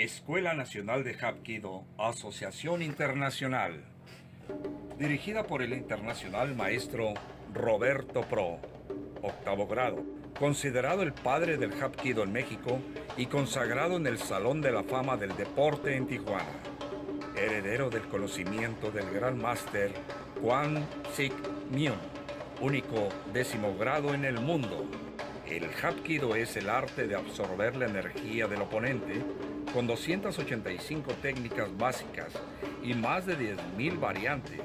Escuela Nacional de Hapkido, Asociación Internacional. Dirigida por el internacional maestro Roberto Pro, octavo grado, considerado el padre del Hapkido en México y consagrado en el Salón de la Fama del Deporte en Tijuana. Heredero del conocimiento del Gran Máster Kwan Sik Myung, único 10º grado en el mundo. El Hapkido es el arte de absorber la energía del oponente con 285 técnicas básicas y más de 10.000 variantes.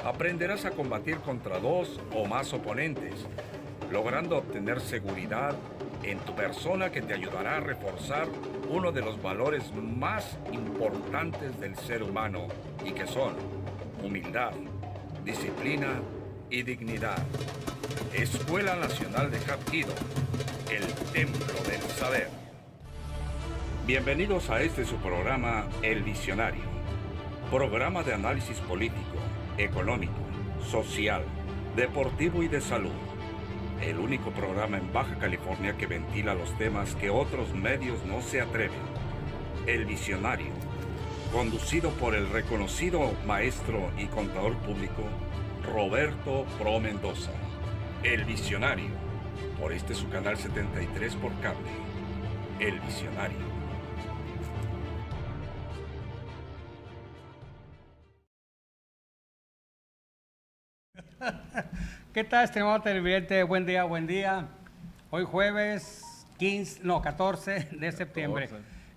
Aprenderás a combatir contra 2 o más oponentes, logrando obtener seguridad en tu persona que te ayudará a reforzar uno de los valores más importantes del ser humano y que son humildad, disciplina y dignidad. Escuela Nacional de Hapkido, el templo del saber. Bienvenidos a su programa El Visionario, programa de análisis político, económico, social, deportivo y de salud. El único programa en Baja California que ventila los temas que otros medios no se atreven. El Visionario, conducido por el reconocido maestro y contador público Roberto Pro Mendoza. El Visionario, por su canal 73 por cable. El Visionario. ¿Qué tal, estimado televidente? Buen día, buen día. Hoy jueves 14 de septiembre.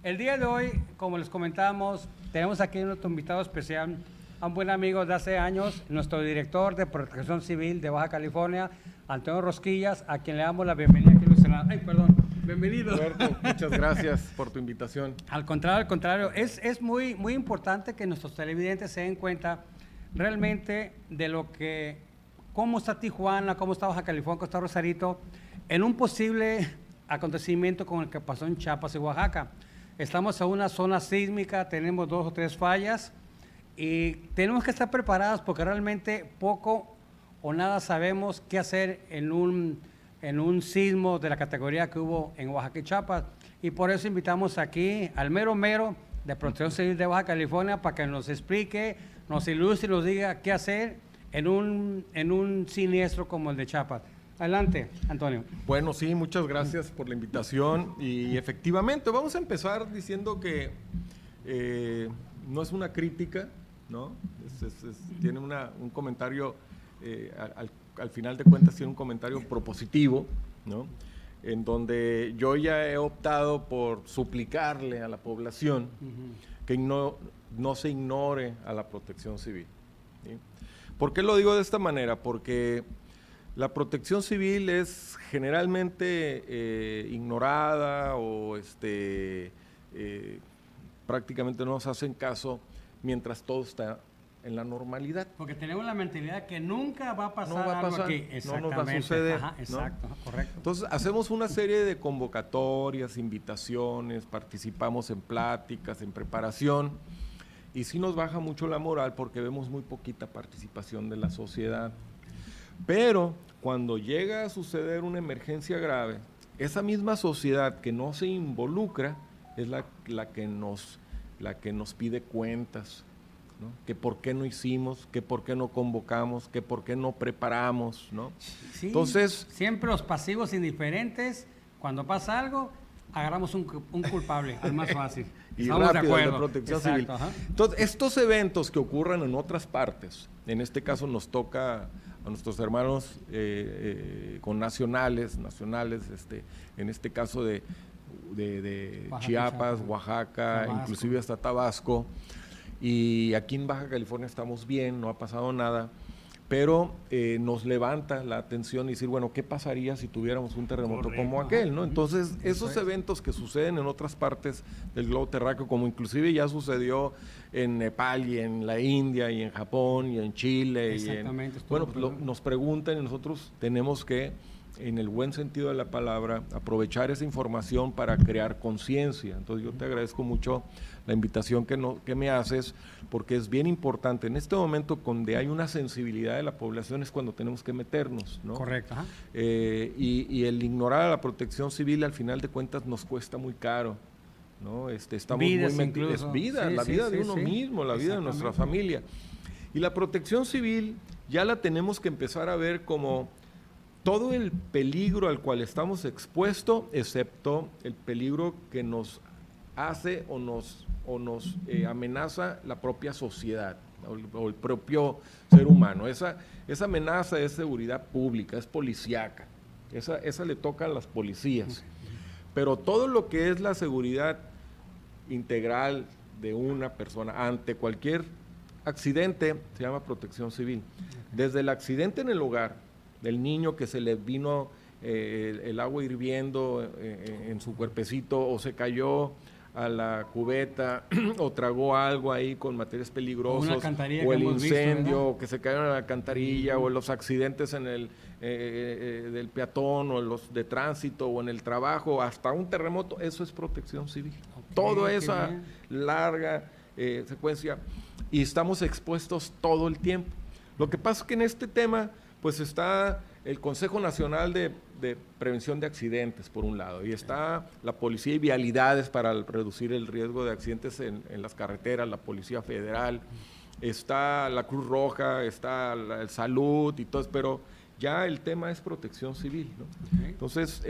El día de hoy, como les comentábamos, tenemos aquí nuestro invitado especial, a un buen amigo de hace años, nuestro director de Protección Civil de Baja California, Antonio Rosquillas, a quien le damos la bienvenida aquí en el Senado. Ay, perdón, bienvenido. Roberto, muchas gracias por tu invitación. Al contrario, es muy importante que nuestros televidentes se den cuenta realmente de lo que, cómo está Tijuana, cómo está Baja California, cómo está Rosarito, en un posible acontecimiento con el que pasó en Chiapas y Oaxaca. Estamos en una zona sísmica, tenemos 2 o 3 fallas y tenemos que estar preparados porque realmente poco o nada sabemos qué hacer en un sismo de la categoría que hubo en Oaxaca y Chiapas. Y por eso invitamos aquí al mero de Protección Civil de Baja California para que nos explique, nos ilustre y nos diga qué hacer en un siniestro como el de Chiapas. Adelante, Antonio. Bueno, sí, muchas gracias por la invitación y efectivamente vamos a empezar diciendo que no es una crítica, ¿no? Tiene un comentario, al final de cuentas tiene un comentario propositivo, ¿no? En donde yo ya he optado por suplicarle a la población que no se ignore a la protección civil, ¿sí? ¿Por qué lo digo de esta manera? Porque la protección civil es generalmente ignorada o prácticamente no nos hacen caso mientras todo está en la normalidad. Porque tenemos la mentalidad que nunca va a pasar, no va a pasar algo aquí. No nos va a suceder. Ajá, exacto, ¿no? Correcto. Entonces hacemos una serie de convocatorias, invitaciones, participamos en pláticas, en preparación, y sí nos baja mucho la moral porque vemos muy poquita participación de la sociedad. Pero cuando llega a suceder una emergencia grave, esa misma sociedad que no se involucra es la que nos pide cuentas, ¿no? Que por qué no hicimos, que por qué no convocamos, que por qué no preparamos, ¿no? Sí, entonces, siempre los pasivos indiferentes, cuando pasa algo, agarramos un culpable, al más fácil. y Estamos rápido, de acuerdo. de protección Exacto, civil. ajá. Entonces, estos eventos que ocurran en otras partes, en este caso nos toca a nuestros hermanos nacionales, en este caso de Oaxaca, Chiapas, Oaxaca, Tabasco. inclusive hasta Tabasco, y aquí en Baja California estamos bien, no ha pasado nada, pero nos levanta la atención y decir, bueno, ¿qué pasaría si tuviéramos un terremoto como aquel, ¿no? Entonces, esos eventos que suceden en otras partes del globo terráqueo, como inclusive ya sucedió en Nepal y en la India y en Japón y en Chile, Exactamente, bueno, pues nos preguntan y nosotros tenemos que, en el buen sentido de la palabra, aprovechar esa información para crear conciencia. Entonces yo te agradezco mucho la invitación que me haces, porque es bien importante. En este momento, donde hay una sensibilidad de la población, es cuando tenemos que meternos, ¿no? Correcto. Ajá. Y el ignorar a la protección civil, al final de cuentas, nos cuesta muy caro, ¿no? Estamos Vidas muy metidos. incluso. Es vida, Sí, la sí, vida sí, de uno sí. mismo, la vida de nuestra familia. Y la protección civil ya la tenemos que empezar a ver como todo el peligro al cual estamos expuestos, excepto el peligro que nos hace o nos amenaza la propia sociedad o el propio ser humano. Esa amenaza es seguridad pública, es policíaca. Esa le toca a las policías. Pero todo lo que es la seguridad integral de una persona ante cualquier accidente se llama protección civil. Desde el accidente en el hogar, del niño que se le vino el agua hirviendo en su cuerpecito o se cayó a la cubeta o tragó algo ahí con materiales peligrosos, o el incendio, o que se cayó en la alcantarilla, o los accidentes en el del peatón, o los de tránsito, o en el trabajo, hasta un terremoto, eso es protección civil. Toda esa larga secuencia, y estamos expuestos todo el tiempo. Lo que pasa es que en este tema, pues está el Consejo Nacional de Prevención de Accidentes, por un lado, y está la Policía y Vialidades para reducir el riesgo de accidentes en las carreteras, la Policía Federal, está la Cruz Roja, está el Salud y todo, pero ya el tema es protección civil, ¿no? Entonces,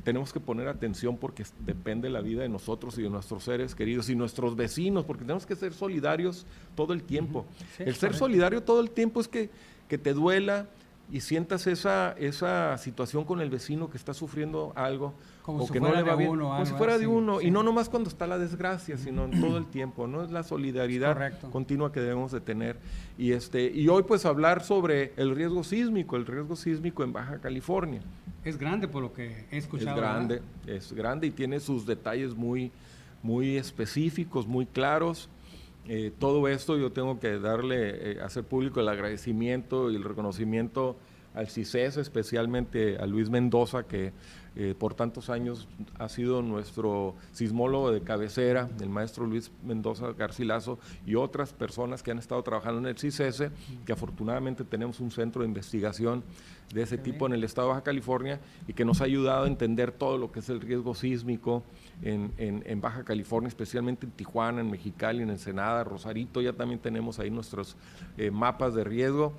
tenemos que poner atención porque depende la vida de nosotros y de nuestros seres queridos y nuestros vecinos, porque tenemos que ser solidarios todo el tiempo. Sí, el ser solidario todo el tiempo es que te duela y sientas esa situación con el vecino que está sufriendo algo, como o si que no fuera le va de bien, uno, como si algo fuera así, de uno, sí. y no nomás cuando está la desgracia, sino en todo el tiempo, ¿no? Es la solidaridad continua que debemos de tener. Y hoy pues hablar sobre el riesgo sísmico en Baja California. Es grande por lo que he escuchado. Es grande y tiene sus detalles muy, muy específicos, muy claros. Todo esto yo tengo que hacer público el agradecimiento y el reconocimiento al CICES, especialmente a Luis Mendoza, que por tantos años ha sido nuestro sismólogo de cabecera, el maestro Luis Mendoza Garcilaso, y otras personas que han estado trabajando en el CICES, que afortunadamente tenemos un centro de investigación de ese tipo en el estado de Baja California, y que nos ha ayudado a entender todo lo que es el riesgo sísmico en Baja California, especialmente en Tijuana, en Mexicali, en Ensenada, Rosarito. Ya también tenemos ahí nuestros mapas de riesgo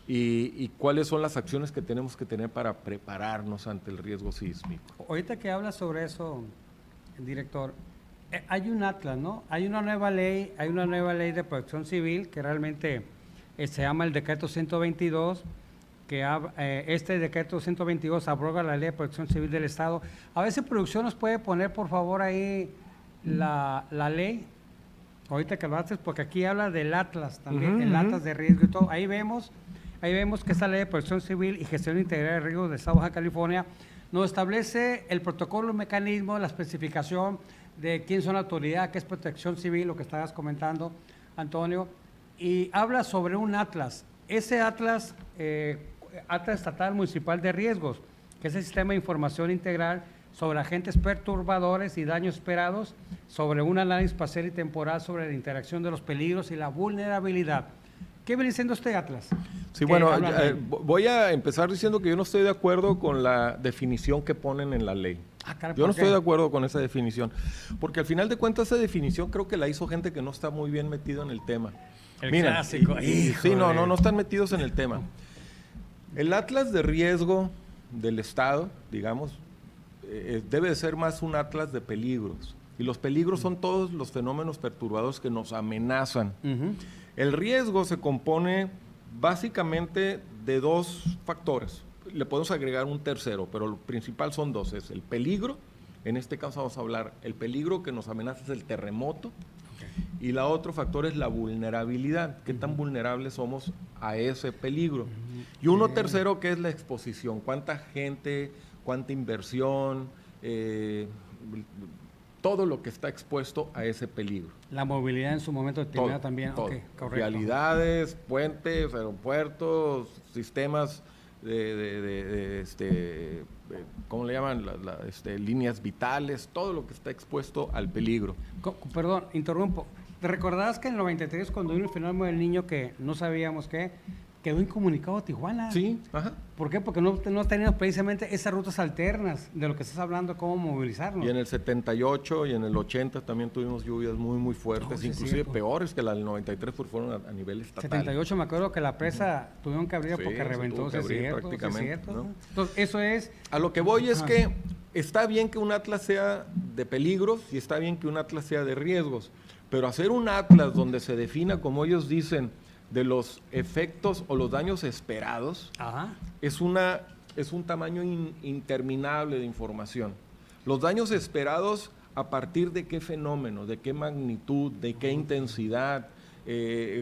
y cuáles son las acciones que tenemos que tener para prepararnos ante el riesgo sísmico. Ahorita que hablas sobre eso, director, hay un atlas, ¿no? Hay una nueva ley de protección civil que realmente se llama el decreto 122, que este decreto 122 abroga la ley de protección civil del Estado. A veces producción nos puede poner, por favor, ahí la ley, ahorita que lo haces, porque aquí habla del atlas también, el atlas de riesgo y todo. Ahí vemos que esta ley de protección civil y gestión integral de riesgos del Estado de Baja California nos establece el protocolo, el mecanismo, la especificación de quién son la autoridad, qué es protección civil, lo que estabas comentando, Antonio, y habla sobre un atlas. Ese atlas, Atlas Estatal Municipal de Riesgos, que es el sistema de información integral sobre agentes perturbadores y daños esperados, sobre un análisis espacial y temporal sobre la interacción de los peligros y la vulnerabilidad. ¿Qué viene siendo este atlas? Sí, bueno, voy a empezar diciendo que yo no estoy de acuerdo con la definición que ponen en la ley. Yo no estoy de acuerdo con esa definición, porque al final de cuentas esa definición creo que la hizo gente que no está muy bien metido en el tema. El clásico. Sí, no están metidos en el tema. El atlas de riesgo del Estado, digamos, debe de ser más un atlas de peligros. Y los peligros son todos los fenómenos perturbadores que nos amenazan. El riesgo se compone básicamente de dos factores. Le podemos agregar un tercero, pero lo principal son dos. Es el peligro, en este caso vamos a hablar, el peligro que nos amenaza es el terremoto, y la otro factor es la vulnerabilidad, qué tan vulnerables somos a ese peligro. Y uno tercero que es la exposición, cuánta gente, cuánta inversión, todo lo que está expuesto a ese peligro. La movilidad en su momento determinado también. Todo. Okay, correcto. Vialidades, puentes, aeropuertos, sistemas ¿cómo le llaman? Líneas vitales, todo lo que está expuesto al peligro. Perdón, interrumpo. ¿Te recordás que en el 93, cuando vino el fenómeno del niño que no sabíamos que quedó incomunicado Tijuana. Sí, ajá. ¿Por qué? Porque no teníamos precisamente esas rutas alternas de lo que estás hablando, cómo movilizarnos. Y en el 78 y en el 80 también tuvimos lluvias muy, muy fuertes, Sí, inclusive cierto. peores que la del 93, porque fueron a nivel estatal. 78 me acuerdo que la presa tuvieron que abrir Sí, porque se reventó, tuvo que sí es abrir cierto, prácticamente, sí es cierto. ¿no? Entonces, eso es... A lo que voy es Ajá. que está bien que un atlas sea de peligros y está bien que un atlas sea de riesgos, pero hacer un atlas donde se defina, como ellos dicen, de los efectos o los daños esperados, Ajá. es un tamaño interminable de información. Los daños esperados, ¿a partir de qué fenómeno, de qué magnitud, de qué intensidad,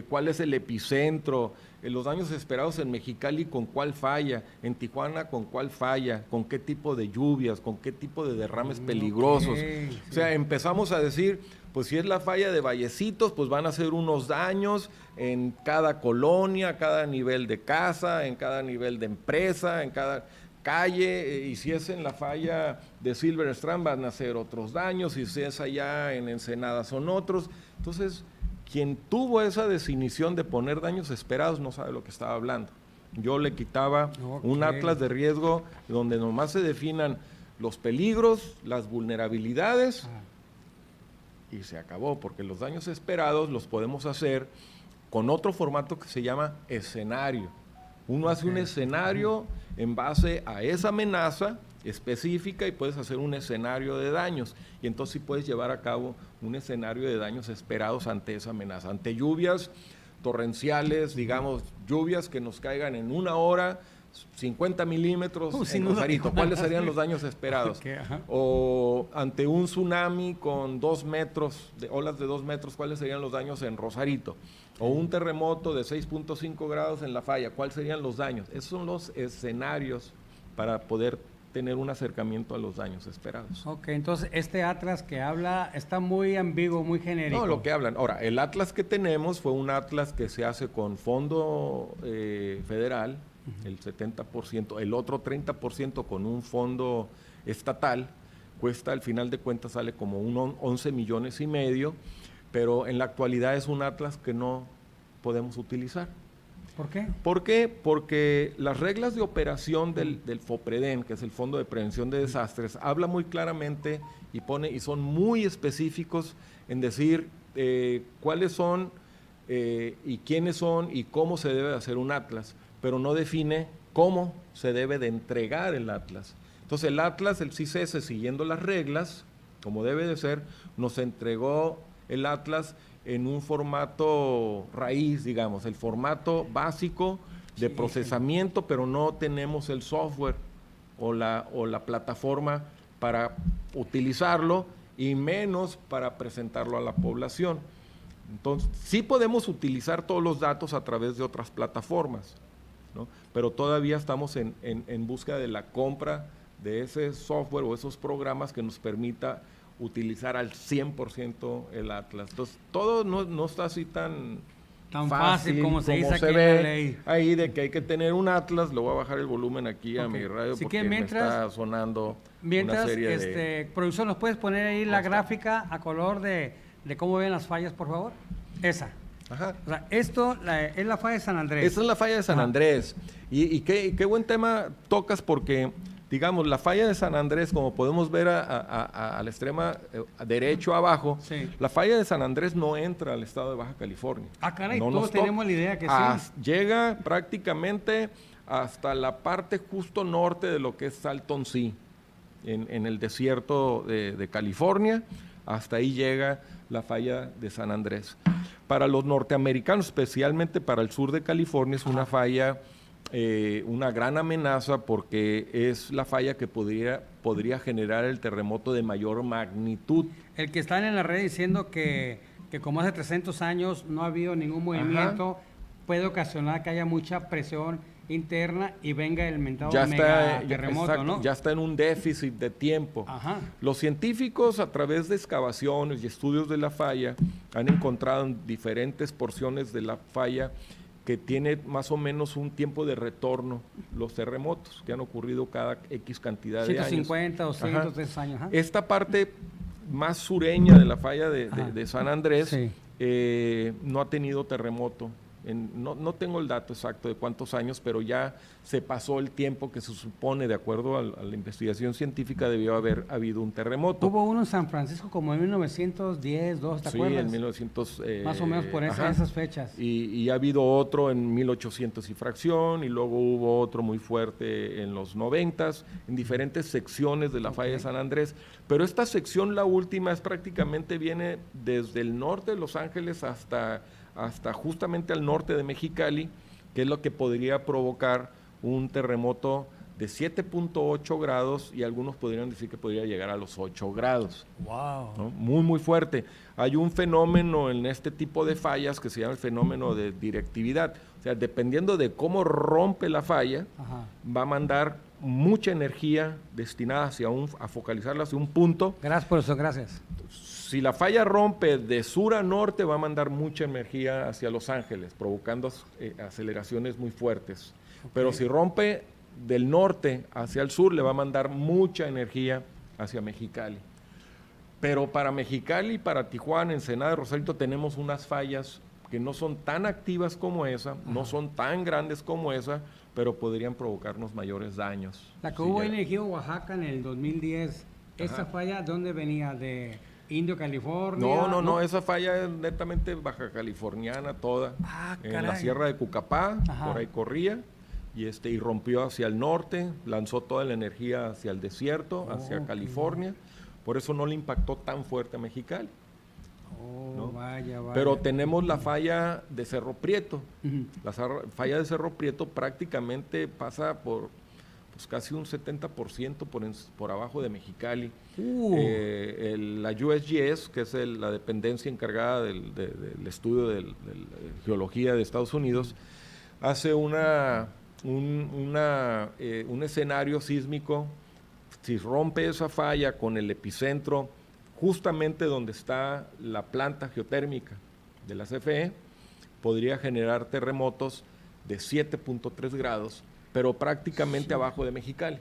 cuál es el epicentro? Los daños esperados en Mexicali, ¿con cuál falla? En Tijuana, ¿con cuál falla? ¿Con qué tipo de lluvias? ¿Con qué tipo de derrames peligrosos? sí. O sea, empezamos a decir, pues si es la falla de Vallecitos, pues van a ser unos daños en cada colonia, cada nivel de casa, en cada nivel de empresa, en cada calle, y si es en la falla de Silver Strand van a ser otros daños, y si es allá en Ensenada son otros. Entonces, quien tuvo esa definición de poner daños esperados no sabe lo que estaba hablando. Yo le quitaba un atlas de riesgo donde nomás se definan los peligros, las vulnerabilidades, y se acabó, porque los daños esperados los podemos hacer con otro formato que se llama escenario. Uno hace un escenario en base a esa amenaza específica y puedes hacer un escenario de daños, y entonces sí puedes llevar a cabo un escenario de daños esperados ante esa amenaza, ante lluvias torrenciales, digamos, lluvias que nos caigan en una hora, 50 milímetros en Rosarito. ¿Cuáles serían los daños esperados? Okay, o ante un tsunami con 2 metros, de olas de 2 metros, ¿cuáles serían los daños en Rosarito? O un terremoto de 6.5 grados en La Falla, ¿cuáles serían los daños? Esos son los escenarios para poder tener un acercamiento a los daños esperados. Ok, entonces este atlas que habla está muy ambiguo, muy genérico. No, lo que hablan. Ahora, el atlas que tenemos fue un atlas que se hace con fondo federal, el 70%, el otro 30% con un fondo estatal, cuesta, al final de cuentas sale como 11 millones y medio, pero en la actualidad es un atlas que no podemos utilizar. ¿Por qué? ¿Por qué? Porque las reglas de operación del FOPREDEN, que es el Fondo de Prevención de Desastres, habla muy claramente y son muy específicos en decir cuáles son y quiénes son y cómo se debe hacer un atlas, pero no define cómo se debe de entregar el atlas. Entonces el atlas, el CICES, siguiendo las reglas, como debe de ser, nos entregó el atlas en un formato raíz, digamos, el formato básico de procesamiento, pero no tenemos el software o la plataforma para utilizarlo y menos para presentarlo a la población. Entonces, sí podemos utilizar todos los datos a través de otras plataformas, ¿no? Pero todavía estamos en búsqueda de la compra de ese software o esos programas que nos permita utilizar al 100% el atlas. Entonces, todo no está así tan fácil como se dice aquí en la ve ley. ahí, de que hay que tener un atlas. Lo voy a bajar el volumen aquí a mi radio, Así porque que me está sonando una serie de... producción, ¿nos puedes poner ahí la gráfica a color de cómo ven las fallas, por favor? Esa. Ajá. O sea, esto es la falla de San Andrés. Esa es la falla de San Andrés. Y qué buen tema tocas, porque, digamos, la falla de San Andrés, como podemos ver a la extrema derecho abajo, sí, la falla de San Andrés no entra al estado de Baja California. Ah, caray, No todos tenemos la idea que sí. Llega prácticamente hasta la parte justo norte de lo que es Salton Sea, en el desierto de California. Hasta ahí llega la falla de San Andrés. Para los norteamericanos, especialmente para el sur de California, es una falla, una gran amenaza, porque es la falla que podría generar el terremoto de mayor magnitud. El que están en la red diciendo que como hace 300 años no ha habido ningún movimiento, puede ocasionar que haya mucha presión interna y venga el mentado terremoto, exacto, ¿no? Ya está en un déficit de tiempo. Ajá. Los científicos, a través de excavaciones y estudios de la falla, han encontrado en diferentes porciones de la falla que tiene más o menos un tiempo de retorno los terremotos que han ocurrido cada X cantidad de años. 150, 200, 3 años. Ajá. Esta parte más sureña de la falla de San Andrés sí, no ha tenido terremoto no tengo el dato exacto de cuántos años, pero ya se pasó el tiempo que se supone, de acuerdo a la investigación científica, debió haber habido un terremoto. Hubo uno en San Francisco como en 1910, ¿te Sí, acuerdas? en 1900. Más o menos por esas fechas. Y ha habido otro en 1800 y fracción, y luego hubo otro muy fuerte en los 90s, en diferentes secciones de la falla de San Andrés. Pero esta sección, la última, prácticamente viene desde el norte de Los Ángeles hasta justamente al norte de Mexicali, que es lo que podría provocar un terremoto de 7.8 grados, y algunos podrían decir que podría llegar a los 8 grados. Wow. ¿No? Muy, muy fuerte. Hay un fenómeno en este tipo de fallas que se llama el fenómeno de directividad. O sea, dependiendo de cómo rompe la falla, va a mandar mucha energía destinada a focalizarla hacia un punto. Gracias por eso, gracias. Si la falla rompe de sur a norte, va a mandar mucha energía hacia Los Ángeles, provocando aceleraciones muy fuertes. Okay. Pero si rompe del norte hacia el sur, le va a mandar mucha energía hacia Mexicali. Pero para Mexicali, para Tijuana, Ensenada y Rosarito tenemos unas fallas que no son tan activas como esa, no son tan grandes como esa, pero podrían provocarnos mayores daños. La que hubo en Ejido, Oaxaca, en el 2010, ¿esa falla dónde venía? ¿De Indio, California? No, esa falla es netamente baja californiana toda. En la Sierra de Cucapá, por ahí corría, y rompió hacia el norte, lanzó toda la energía hacia el desierto, hacia California. Por eso no le impactó tan fuerte a Mexicali. ¿No? Vaya. Pero tenemos la falla de Cerro Prieto. La falla de Cerro Prieto prácticamente pasa por casi un 70% por abajo de Mexicali. La USGS, que es la dependencia encargada del estudio de geología de Estados Unidos, hace un escenario sísmico. Si rompe esa falla con el epicentro justamente donde está la planta geotérmica de la CFE, podría generar terremotos de 7.3 grados, pero prácticamente abajo de Mexicali.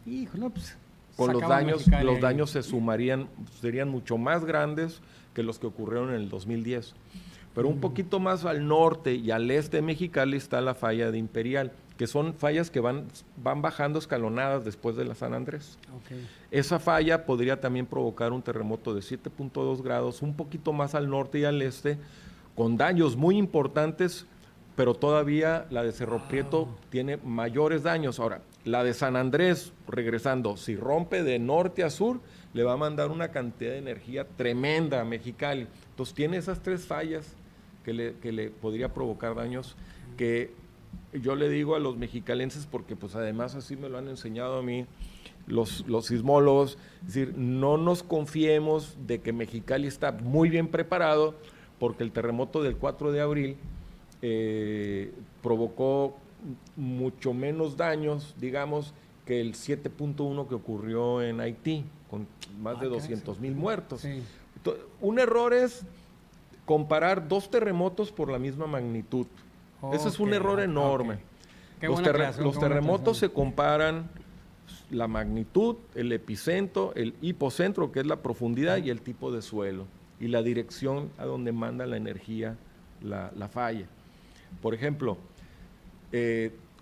Híjole, pues, con los daños serían mucho más grandes que los que ocurrieron en el 2010. Pero un poquito más al norte y al este de Mexicali está la falla de Imperial, que son fallas que van bajando escalonadas después de la San Andrés. Okay. Esa falla podría también provocar un terremoto de 7.2 grados, un poquito más al norte y al este, con daños muy importantes, pero todavía la de Cerro Prieto tiene mayores daños. Ahora, la de San Andrés, regresando, si rompe de norte a sur, le va a mandar una cantidad de energía tremenda a Mexicali. Entonces tiene esas tres fallas que le podría provocar daños, que yo le digo a los mexicalenses, porque pues además así me lo han enseñado a mí los sismólogos, es decir, no nos confiemos de que Mexicali está muy bien preparado, porque el terremoto del 4 de abril provocó mucho menos daños, digamos, que el 7.1 que ocurrió en Haití, con más de 200,000 muertos. Sí. Un error es comparar dos terremotos por la misma magnitud. Ese es un error enorme. Los terremotos se comparan la magnitud, el epicentro, el hipocentro, que es la profundidad, y el tipo de suelo, y la dirección a donde manda la energía la falla. Por ejemplo,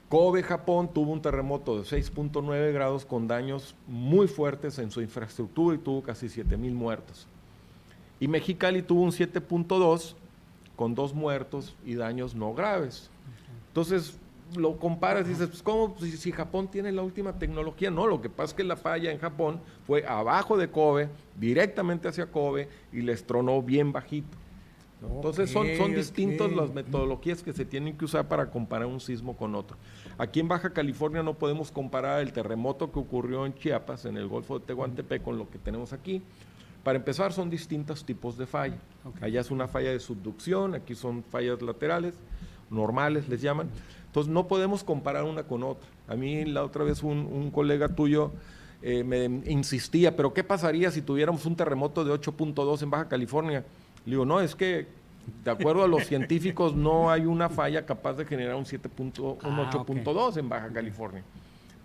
Kobe, Japón, tuvo un terremoto de 6.9 grados con daños muy fuertes en su infraestructura y tuvo casi 7,000 muertos. Y Mexicali tuvo un 7.2 con 2 muertos y daños no graves. Entonces, lo comparas y dices, pues, ¿cómo? Si Japón tiene la última tecnología. No, lo que pasa es que la falla en Japón fue abajo de Kobe, directamente hacia Kobe, y les tronó bien bajito, ¿no? Entonces, son distintas las metodologías que se tienen que usar para comparar un sismo con otro. Aquí en Baja California no podemos comparar el terremoto que ocurrió en Chiapas, en el Golfo de Tehuantepec, con lo que tenemos aquí. Para empezar, son distintos tipos de falla. Allá es una falla de subducción, aquí son fallas laterales, normales les llaman. Entonces no podemos comparar una con otra. A mí la otra vez un colega tuyo me insistía, pero ¿qué pasaría si tuviéramos un terremoto de 8.2 en Baja California? Le digo, no, es que de acuerdo a los científicos no hay una falla capaz de generar un 8.2 en Baja California.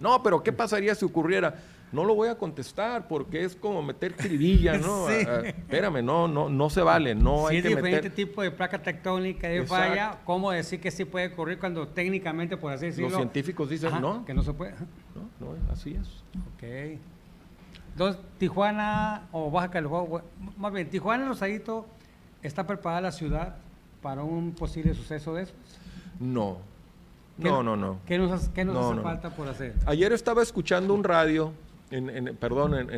No, pero ¿qué pasaría si ocurriera? No lo voy a contestar porque es como meter jiribilla, ¿no? Sí. Espérame, no se vale, no Si hay es que diferente meter... tipo de placa tectónica de Exacto. falla, ¿cómo decir que sí puede ocurrir cuando técnicamente, por así decirlo... Los científicos dicen Ajá, no. que no se puede. Ajá. No, así es. Ok. Entonces, Tijuana o Baja California, más bien, Tijuana, Rosarito, ¿está preparada la ciudad para un posible suceso de esos? No. ¿Qué- No. ¿Qué nos hace No. falta por hacer? Ayer estaba escuchando un radio, en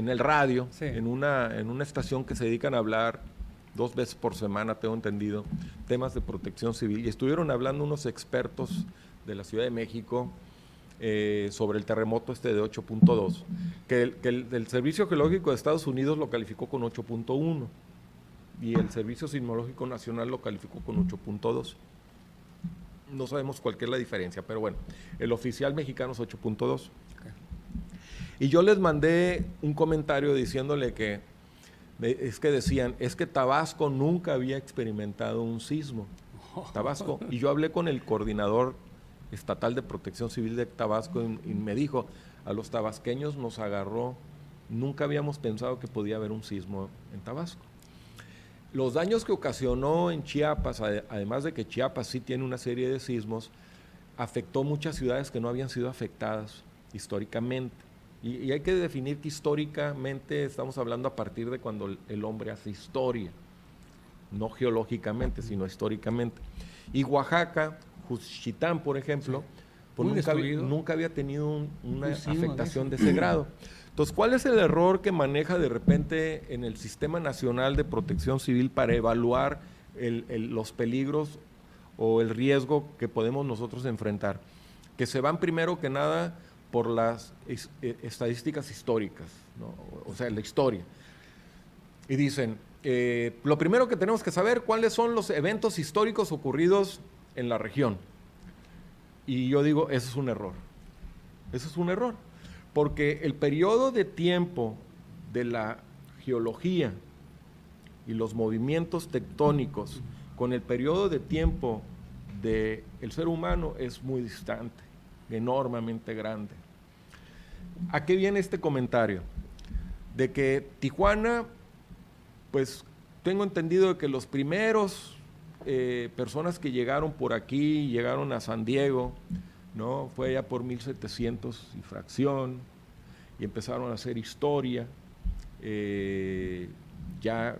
el radio, Sí. en una estación que se dedican a hablar 2 veces por semana, tengo entendido, temas de protección civil, y estuvieron hablando unos expertos de la Ciudad de México sobre el terremoto de 8.2, que el Servicio Geológico de Estados Unidos lo calificó con 8.1 y el Servicio Sismológico Nacional lo calificó con 8.2. No sabemos cuál es la diferencia, pero bueno, el oficial mexicano es 8.2. Y yo les mandé un comentario diciéndole que decían, es que Tabasco nunca había experimentado un sismo. Tabasco. Y yo hablé con el coordinador estatal de protección civil de Tabasco y me dijo, a los tabasqueños nos agarró, nunca habíamos pensado que podía haber un sismo en Tabasco. Los daños que ocasionó en Chiapas, además de que Chiapas sí tiene una serie de sismos, afectó muchas ciudades que no habían sido afectadas históricamente. Y hay que definir que históricamente estamos hablando a partir de cuando el hombre hace historia, no geológicamente, sino históricamente. Y Oaxaca, Juchitán, por ejemplo, pues nunca había tenido una afectación de ese grado. Entonces, ¿cuál es el error que maneja de repente en el Sistema Nacional de Protección Civil para evaluar los peligros o el riesgo que podemos nosotros enfrentar? Que se van primero que nada por las estadísticas históricas, ¿no? O sea, la historia. Y dicen, lo primero que tenemos que saber, ¿cuáles son los eventos históricos ocurridos en la región? Y yo digo, eso es un error. Eso es un error. Porque el periodo de tiempo de la geología y los movimientos tectónicos con el periodo de tiempo del ser humano es muy distante, enormemente grande. ¿A qué viene este comentario? De que Tijuana, pues tengo entendido de que los primeros personas que llegaron por aquí, llegaron a San Diego, ¿no? Fue ya por 1700 y fracción, y empezaron a hacer historia, ya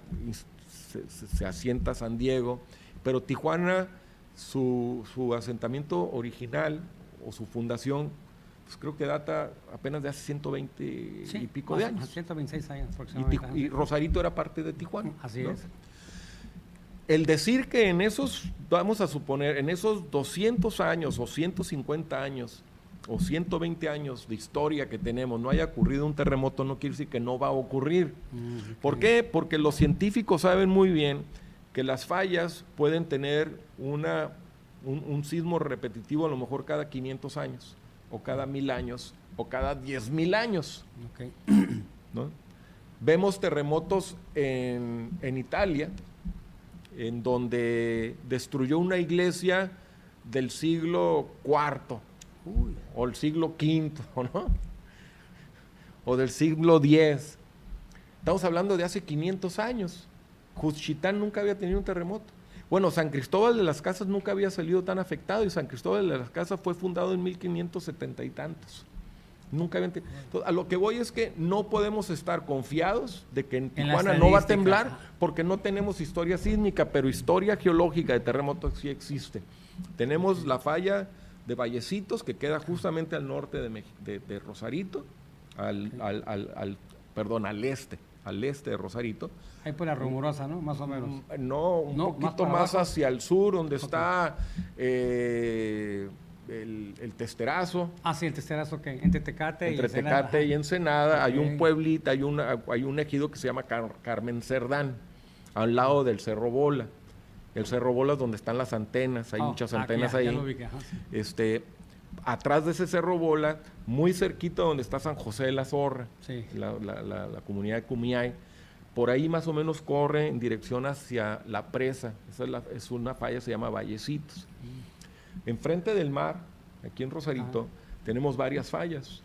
se asienta San Diego, pero Tijuana, su asentamiento original o su fundación, pues creo que data apenas de hace 120 y pico de años. 126 años aproximadamente. Y Rosarito era parte de Tijuana. Así ¿no? es. El decir que en esos, vamos a suponer, en esos 200 años o 150 años o 120 años de historia que tenemos no haya ocurrido un terremoto, no quiere decir que no va a ocurrir. Okay. ¿Por qué? Porque los científicos saben muy bien que las fallas pueden tener un sismo repetitivo a lo mejor cada 500 años, o cada 1000 años, o cada 10,000 años. Okay. ¿No? Vemos terremotos en Italia, en donde destruyó una iglesia del siglo IV, o el siglo V, ¿no? O del siglo X. Estamos hablando de hace 500 años. Juchitán nunca había tenido un terremoto. Bueno, San Cristóbal de las Casas nunca había salido tan afectado, y San Cristóbal de las Casas fue fundado en 1570 y tantos. Nunca habían Entonces, a lo que voy es que no podemos estar confiados de que en Tijuana no va a temblar, porque no tenemos historia sísmica, pero historia geológica de terremotos sí existe. Tenemos la falla de Vallecitos, que queda justamente al norte de Rosarito, al este de Rosarito. Ahí por la Rumorosa, ¿no? Más o menos. No, un poquito más hacia el sur, donde está el Testerazo. Ah, sí, el Testerazo, ok. Entre Tecate y Ensenada. Okay. Hay un pueblito, hay un ejido que se llama Carmen Cerdán, al lado del Cerro Bola. El Cerro Bola es donde están las antenas, hay muchas antenas ahí. Ya lo ubiqué, ajá, sí. Atrás de ese Cerro Bola, muy cerquita donde está San José de la Zorra, sí, la comunidad de Cumiay, por ahí más o menos corre en dirección hacia la presa. Esa es una falla, se llama Vallecitos. Enfrente del mar, aquí en Rosarito, tenemos varias fallas.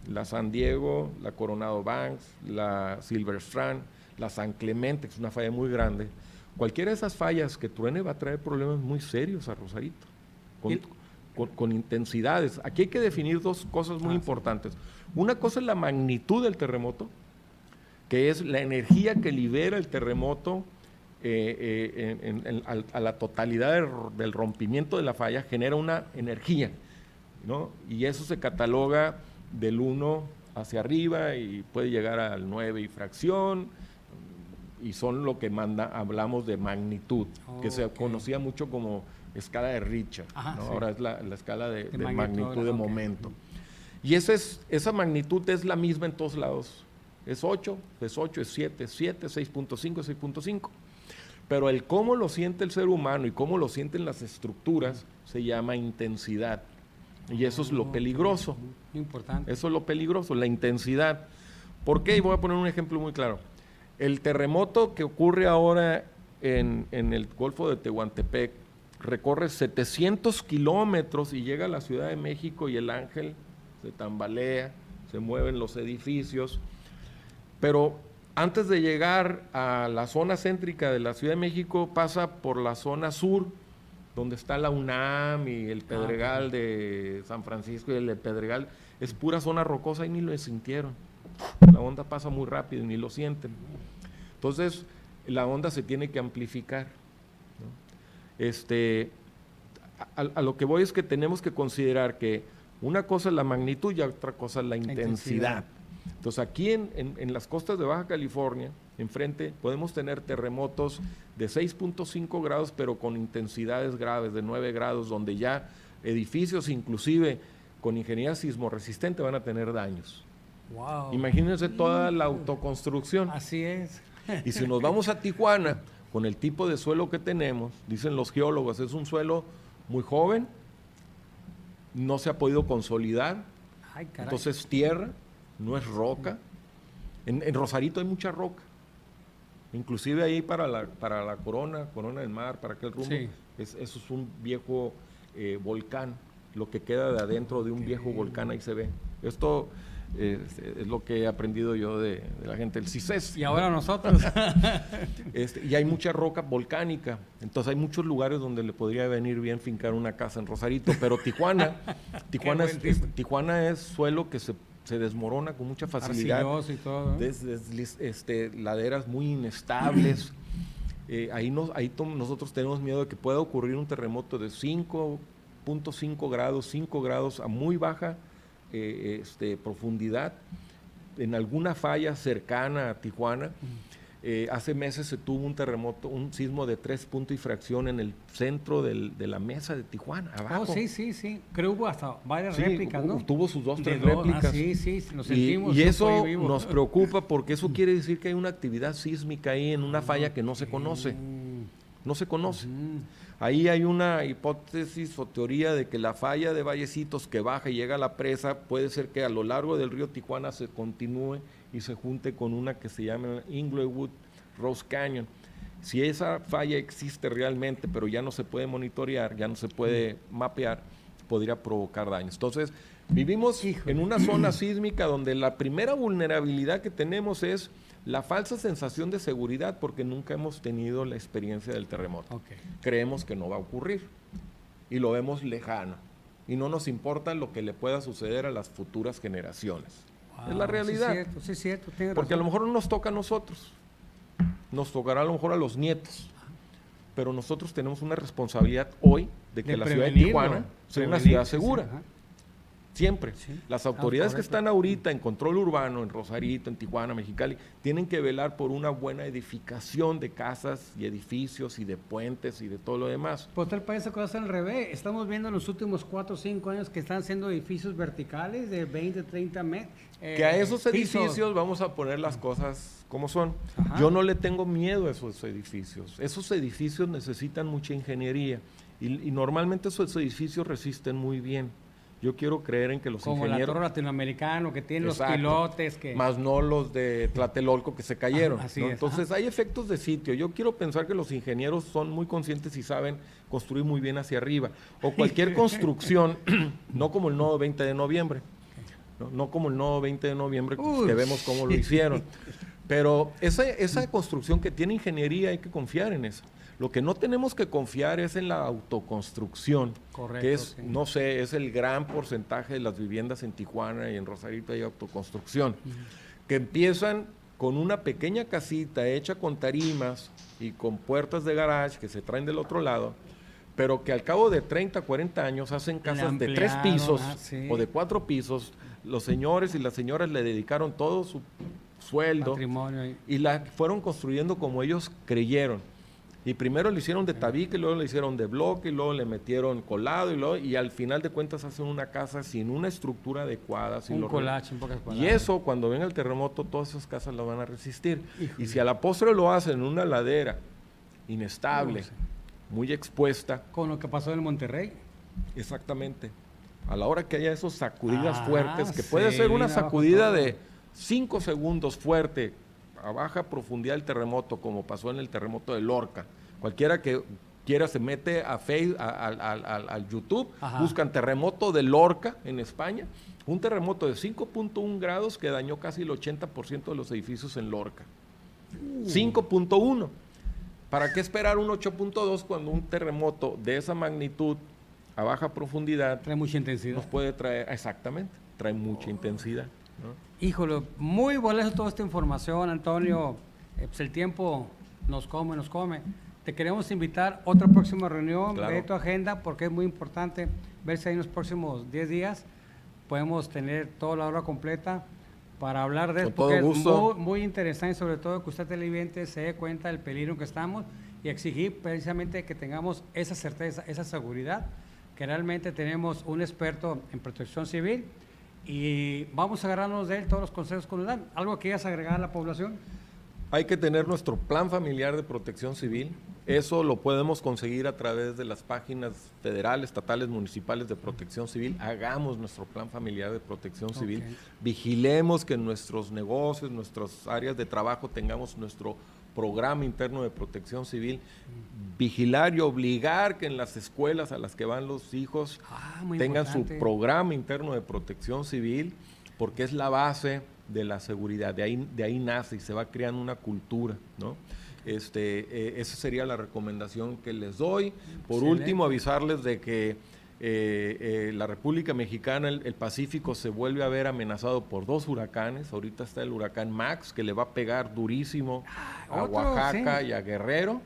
la San Diego, la Coronado Banks, la Silver Strand, la San Clemente, que es una falla muy grande. Cualquiera de esas fallas que truene va a traer problemas muy serios a Rosarito, con intensidades. Aquí hay que definir dos cosas muy importantes. Una cosa es la magnitud del terremoto, que es la energía que libera el terremoto a la totalidad del rompimiento de la falla, genera una energía, ¿no? Y eso se cataloga del 1 hacia arriba y puede llegar al 9 y fracción, y son lo que hablamos de magnitud, que se conocía mucho como escala de Richter, ¿no? Sí. Ahora es la escala de magnitud de momento. Y esa magnitud es la misma en todos lados. Es 8, es 7, 6.5, 6.5. Pero el cómo lo siente el ser humano y cómo lo sienten las estructuras se llama intensidad. Y eso es lo peligroso. Importante. Eso es lo peligroso, la intensidad. ¿Por qué? Y voy a poner un ejemplo muy claro. El terremoto que ocurre ahora en el Golfo de Tehuantepec recorre 700 kilómetros y llega a la Ciudad de México, y el Ángel se tambalea, se mueven los edificios. Pero antes de llegar a la zona céntrica de la Ciudad de México, pasa por la zona sur, donde está la UNAM y el Pedregal de San Francisco, y el Pedregal es pura zona rocosa y ni lo sintieron. La onda pasa muy rápido y ni lo sienten. Entonces, la onda se tiene que amplificar, ¿no? A lo que voy es que tenemos que considerar que una cosa es la magnitud y otra cosa es la intensidad. Entonces, aquí en las costas de Baja California, enfrente, podemos tener terremotos de 6.5 grados, pero con intensidades graves de 9 grados, donde ya edificios, inclusive con ingeniería sismorresistente, van a tener daños. Wow. Imagínense toda la autoconstrucción. Así es. Y si nos vamos a Tijuana, con el tipo de suelo que tenemos, dicen los geólogos, es un suelo muy joven, no se ha podido consolidar. Ay, caray. Entonces tierra, no es roca. En Rosarito hay mucha roca, inclusive ahí para la Corona del Mar, para aquel rumbo. Sí. Eso es un viejo volcán, lo que queda de adentro de un viejo volcán, ahí se ve. Esto es lo que he aprendido yo de la gente del CISES. Y ahora nosotros. Y hay mucha roca volcánica, entonces hay muchos lugares donde le podría venir bien fincar una casa en Rosarito, pero Tijuana es suelo que se desmorona con mucha facilidad. Arcilloso y todo, ¿no? Laderas muy inestables. Ahí nosotros tenemos miedo de que pueda ocurrir un terremoto de 5.5 grados, 5 grados a muy baja profundidad, en alguna falla cercana a Tijuana. Hace meses se tuvo un terremoto, un sismo de 3 puntos y fracción en el centro de la mesa de Tijuana, abajo. Oh, sí. Creo que hubo hasta varias réplicas, ¿no? Tuvo sus 3 réplicas. Sí, lo sentimos. Y eso nos preocupa, porque eso quiere decir que hay una actividad sísmica ahí en una falla que no se conoce. No se conoce. Ahí hay una hipótesis o teoría de que la falla de Vallecitos que baja y llega a la presa, puede ser que a lo largo del río Tijuana se continúe y se junte con una que se llama Inglewood Rose Canyon. Si esa falla existe realmente, pero ya no se puede monitorear, ya no se puede mapear, podría provocar daños. Entonces, vivimos en una zona sísmica donde la primera vulnerabilidad que tenemos es la falsa sensación de seguridad, porque nunca hemos tenido la experiencia del terremoto. Okay. Creemos que no va a ocurrir y lo vemos lejano y no nos importa lo que le pueda suceder a las futuras generaciones. Wow, es la realidad. Sí, es cierto. Tiene porque razón. a lo mejor no nos toca a nosotros, nos tocará a lo mejor a los nietos, pero nosotros tenemos una responsabilidad hoy de que la ciudad de Tijuana sea una ciudad segura. Sí, siempre. Sí. Las autoridades que están ahorita en control urbano, en Rosarito, en Tijuana, Mexicali, tienen que velar por una buena edificación de casas y edificios y de puentes y de todo lo demás. Pues tal parece que va a ser al revés. Estamos viendo en los últimos 4 o 5 años que están haciendo edificios verticales de 20, 30 metros. Que a esos edificios vamos a poner las cosas como son. Ajá. Yo no le tengo miedo a esos edificios. Esos edificios necesitan mucha ingeniería y normalmente esos edificios resisten muy bien. Yo quiero creer en que los ingenieros... Como la Torre Latinoamericano, que tiene los pilotes que... Más no los de Tlatelolco que se cayeron. Así ¿no? es, entonces hay efectos de sitio. Yo quiero pensar que los ingenieros son muy conscientes y saben construir muy bien hacia arriba. O cualquier construcción, no como el nodo 20 de noviembre. ¿no? No como el nodo 20 de noviembre, que vemos cómo lo hicieron. Pero esa construcción que tiene ingeniería hay que confiar en eso. Lo que no tenemos que confiar es en la autoconstrucción, Correcto, que es, sí. no sé, es el gran porcentaje de las viviendas en Tijuana y en Rosarito hay autoconstrucción, que empiezan con una pequeña casita hecha con tarimas y con puertas de garage que se traen del otro lado, pero que al cabo de 30, 40 años hacen casas de 3 pisos sí. o de 4 pisos. Los señores y las señoras le dedicaron todo su sueldo Patrimonio. y la fueron construyendo como ellos creyeron. Y primero le hicieron de tabique, luego le hicieron de bloque, y luego le metieron colado, y al final de cuentas hacen una casa sin una estructura adecuada. Sin Un collage, en pocas palabras. y eso, cuando venga el terremoto, todas esas casas la van a resistir. Híjole. Y si a la postre lo hacen en una ladera inestable, muy expuesta. Con lo que pasó en Monterrey. Exactamente. A la hora que haya esos sacudidas fuertes, que puede ser una abajo sacudida todo. de 5 segundos fuerte, a baja profundidad del terremoto, como pasó en el terremoto de Lorca. Cualquiera que quiera se mete a Facebook, al YouTube, buscan terremoto de Lorca en España, un terremoto de 5.1 grados que dañó casi el 80% de los edificios en Lorca. 5.1. ¿Para qué esperar un 8.2 cuando un terremoto de esa magnitud a baja profundidad trae mucha intensidad? Nos puede traer, exactamente, trae mucha intensidad, ¿no? Híjole, muy valiosa toda esta información, Antonio. Pues el tiempo nos come. Te queremos invitar a otra próxima reunión, Claro. Ve tu agenda, porque es muy importante ver si en los próximos 10 días podemos tener toda la hora completa para hablar de Con esto, todo porque gusto. es muy interesante, sobre todo que usted televidente se dé cuenta del peligro en que estamos y exigir precisamente que tengamos esa certeza, esa seguridad, que realmente tenemos un experto en protección civil y vamos a agarrarnos de él todos los consejos que nos dan. ¿Algo que quieras agregar a la población? Hay que tener nuestro plan familiar de protección civil. Eso lo podemos conseguir a través de las páginas federales, estatales, municipales de protección civil. Hagamos nuestro plan familiar de protección civil. Vigilemos que en nuestros negocios, nuestras áreas de trabajo tengamos nuestro programa interno de protección civil. Vigilar y obligar que en las escuelas a las que van los hijos tengan su programa interno de protección civil, porque es la base de la seguridad, de ahí nace y se va creando una cultura, ¿no? Esa sería la recomendación que les doy. Por último, avisarles de que la República Mexicana, el Pacífico, se vuelve a ver amenazado por 2 huracanes. Ahorita está el huracán Max, que le va a pegar durísimo a Oaxaca y a Guerrero,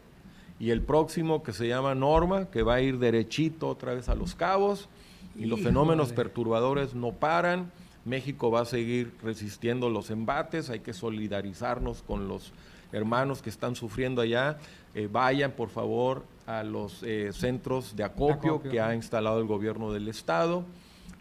y el próximo, que se llama Norma, que va a ir derechito otra vez a Los Cabos, y los fenómenos perturbadores no paran. México va a seguir resistiendo los embates, hay que solidarizarnos con los hermanos que están sufriendo allá. Vayan, por favor, a los centros de acopio que ha instalado el gobierno del estado,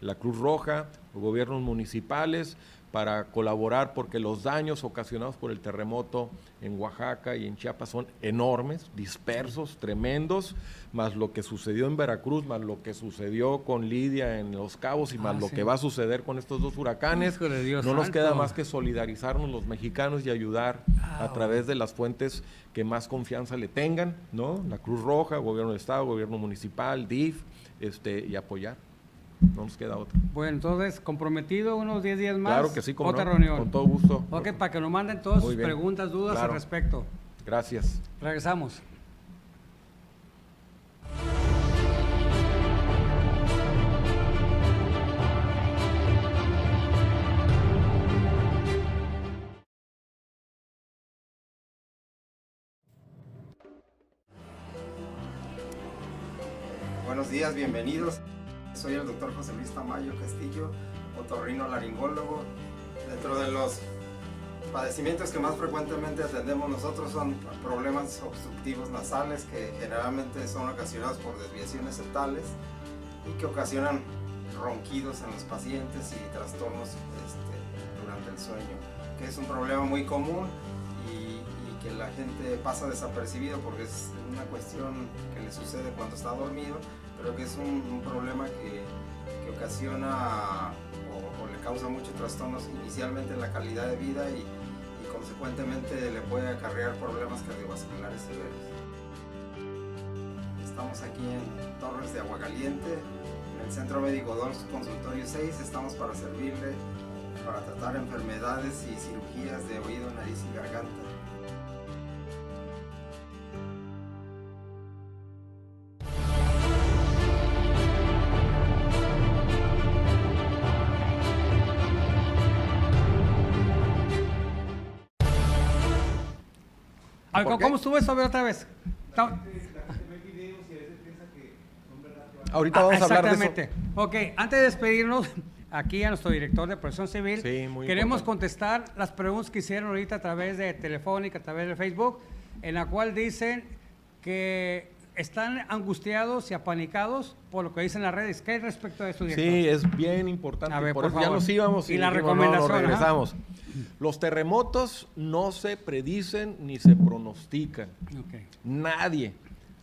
la Cruz Roja, los gobiernos municipales, para colaborar, porque los daños ocasionados por el terremoto en Oaxaca y en Chiapas son enormes, dispersos, tremendos, más lo que sucedió en Veracruz, más lo que sucedió con Lidia en Los Cabos y más lo que va a suceder con estos 2 huracanes. No nos queda más que solidarizarnos los mexicanos y ayudar a través de las fuentes que más confianza le tengan, ¿no? La Cruz Roja, gobierno del estado, gobierno municipal, DIF, y apoyar. No nos queda otra. Bueno, entonces, comprometido unos 10 días más. Claro que sí, como otra no, reunión. con todo gusto. Ok, para que nos manden todas sus preguntas, dudas al respecto. Gracias. Regresamos. Buenos días, bienvenidos. Soy el doctor José Luis Tamayo Castillo, otorrinolaringólogo. Dentro de los padecimientos que más frecuentemente atendemos nosotros son problemas obstructivos nasales, que generalmente son ocasionados por desviaciones septales y que ocasionan ronquidos en los pacientes y trastornos durante el sueño, que es un problema muy común y que la gente pasa desapercibido porque es una cuestión que le sucede cuando está dormido, pero que es un problema que ocasiona o le causa muchos trastornos inicialmente en la calidad de vida y consecuentemente le puede acarrear problemas cardiovasculares severos. Estamos aquí en Torres de Aguacaliente, en el Centro Médico 2, Consultorio 6, estamos para servirle para tratar enfermedades y cirugías de oído, nariz y garganta. A ver, ¿cómo estuvo eso? A ver otra vez. Ahorita vamos a hablar de eso. Exactamente. Ok, antes de despedirnos, aquí a nuestro director de Protección Civil, Sí, muy queremos importante. contestar las preguntas que hicieron ahorita a través de Telefónica, a través de Facebook, en la cual dicen que están angustiados y apanicados por lo que dicen las redes. ¿Qué hay respecto de eso, director? Sí, es bien importante. A ver, por por eso ya favor. nos íbamos Y la dijimos, recomendación, no, regresamos. Los terremotos no se predicen ni se pronostican. Ok. Nadie.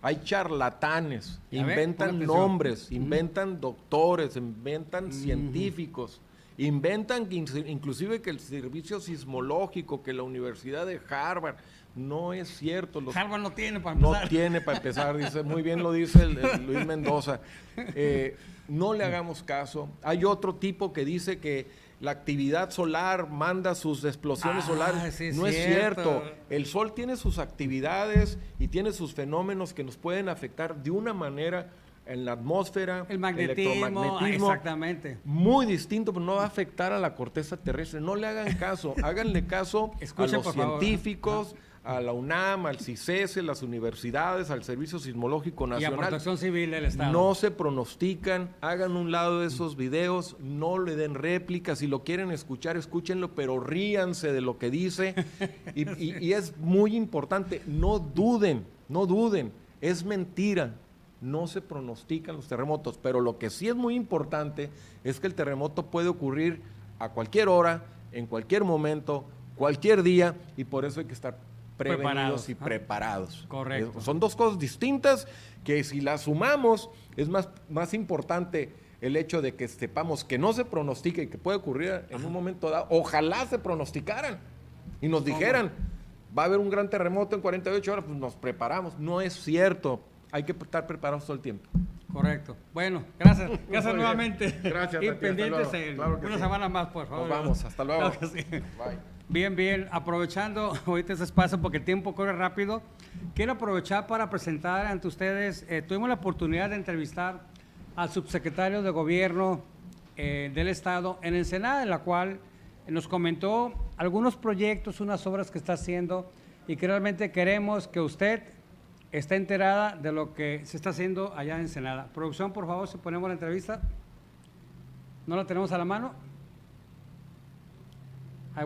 Hay charlatanes, Ya ve, inventan ponle atención. nombres, inventan doctores, inventan científicos, inventan que inclusive que el servicio sismológico, que la Universidad de Harvard. No es cierto. Harvard no tiene para No empezar. tiene para empezar, dice, muy bien lo dice el Luis Mendoza. No le hagamos caso. Hay otro tipo que dice que la actividad solar manda sus explosiones solares. Sí, No es cierto. cierto. El sol tiene sus actividades y tiene sus fenómenos que nos pueden afectar de una manera en la atmósfera, El magnetismo, electromagnetismo, exactamente. muy distinto, pero no va a afectar a la corteza terrestre. No le hagan caso, háganle caso Escuchen, a los por favor. científicos, a la UNAM, al CICESE, las universidades, al Servicio Sismológico Y a Nacional. Protección Civil del Estado. No se pronostican, hagan un lado de esos videos, no le den réplicas, si lo quieren escuchar, escúchenlo, pero ríanse de lo que dice. Y es muy importante, no duden, es mentira. No se pronostican los terremotos, pero lo que sí es muy importante es que el terremoto puede ocurrir a cualquier hora, en cualquier momento, cualquier día, y por eso hay que estar prevenidos Preparados, y preparados. Correcto. Son dos cosas distintas que si las sumamos es más importante el hecho de que sepamos que no se pronostica y que puede ocurrir en un momento dado. Ojalá se pronosticaran y nos dijeran, va a haber un gran terremoto en 48 horas, pues nos preparamos. No es cierto. Hay que estar preparados todo el tiempo. Correcto. Bueno, gracias. Gracias Muy bien. nuevamente. Gracias, Y Tati, hasta pendientes luego. en Claro que una sí. semana más, por favor. Nos vamos, hasta luego. Claro que sí. Bye. Bien. Aprovechando ahorita ese espacio porque el tiempo corre rápido, quiero aprovechar para presentar ante ustedes, tuvimos la oportunidad de entrevistar al subsecretario de Gobierno del Estado en Ensenada, en la cual nos comentó algunos proyectos, unas obras que está haciendo y que realmente queremos que usted esté enterada de lo que se está haciendo allá en Ensenada. Producción, por favor, si ponemos la entrevista. ¿No la tenemos a la mano?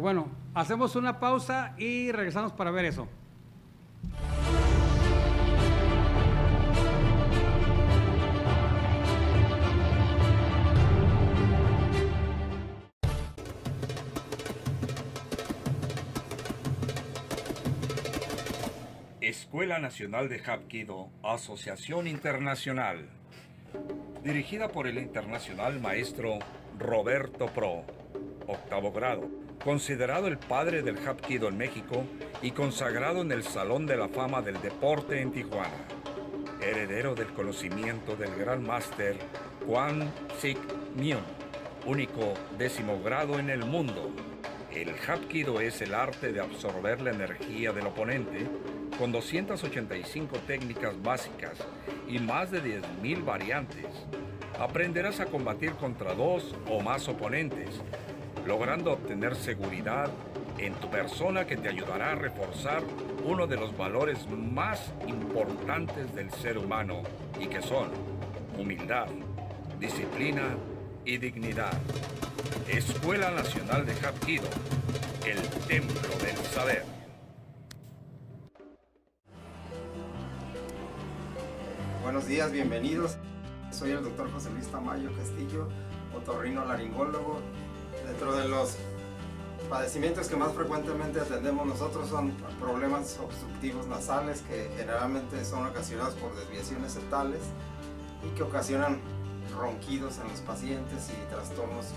Bueno, hacemos una pausa y regresamos para ver eso. Escuela Nacional de Hapkido, Asociación Internacional. Dirigida por el internacional maestro Roberto Pro, octavo grado. Considerado el padre del Hapkido en México y consagrado en el Salón de la Fama del Deporte en Tijuana. Heredero del conocimiento del Gran Máster Kwan Sik Myung, único 10º grado en el mundo. El Hapkido es el arte de absorber la energía del oponente con 285 técnicas básicas y más de 10.000 variantes. Aprenderás a combatir contra 2 o más oponentes, logrando obtener seguridad en tu persona que te ayudará a reforzar uno de los valores más importantes del ser humano y que son humildad, disciplina y dignidad. Escuela Nacional de Hapkido, el templo del saber. Buenos días, bienvenidos. Soy el doctor José Luis Tamayo Castillo, otorrinolaringólogo. Dentro de los padecimientos que más frecuentemente atendemos nosotros son problemas obstructivos nasales que generalmente son ocasionados por desviaciones septales y que ocasionan ronquidos en los pacientes y trastornos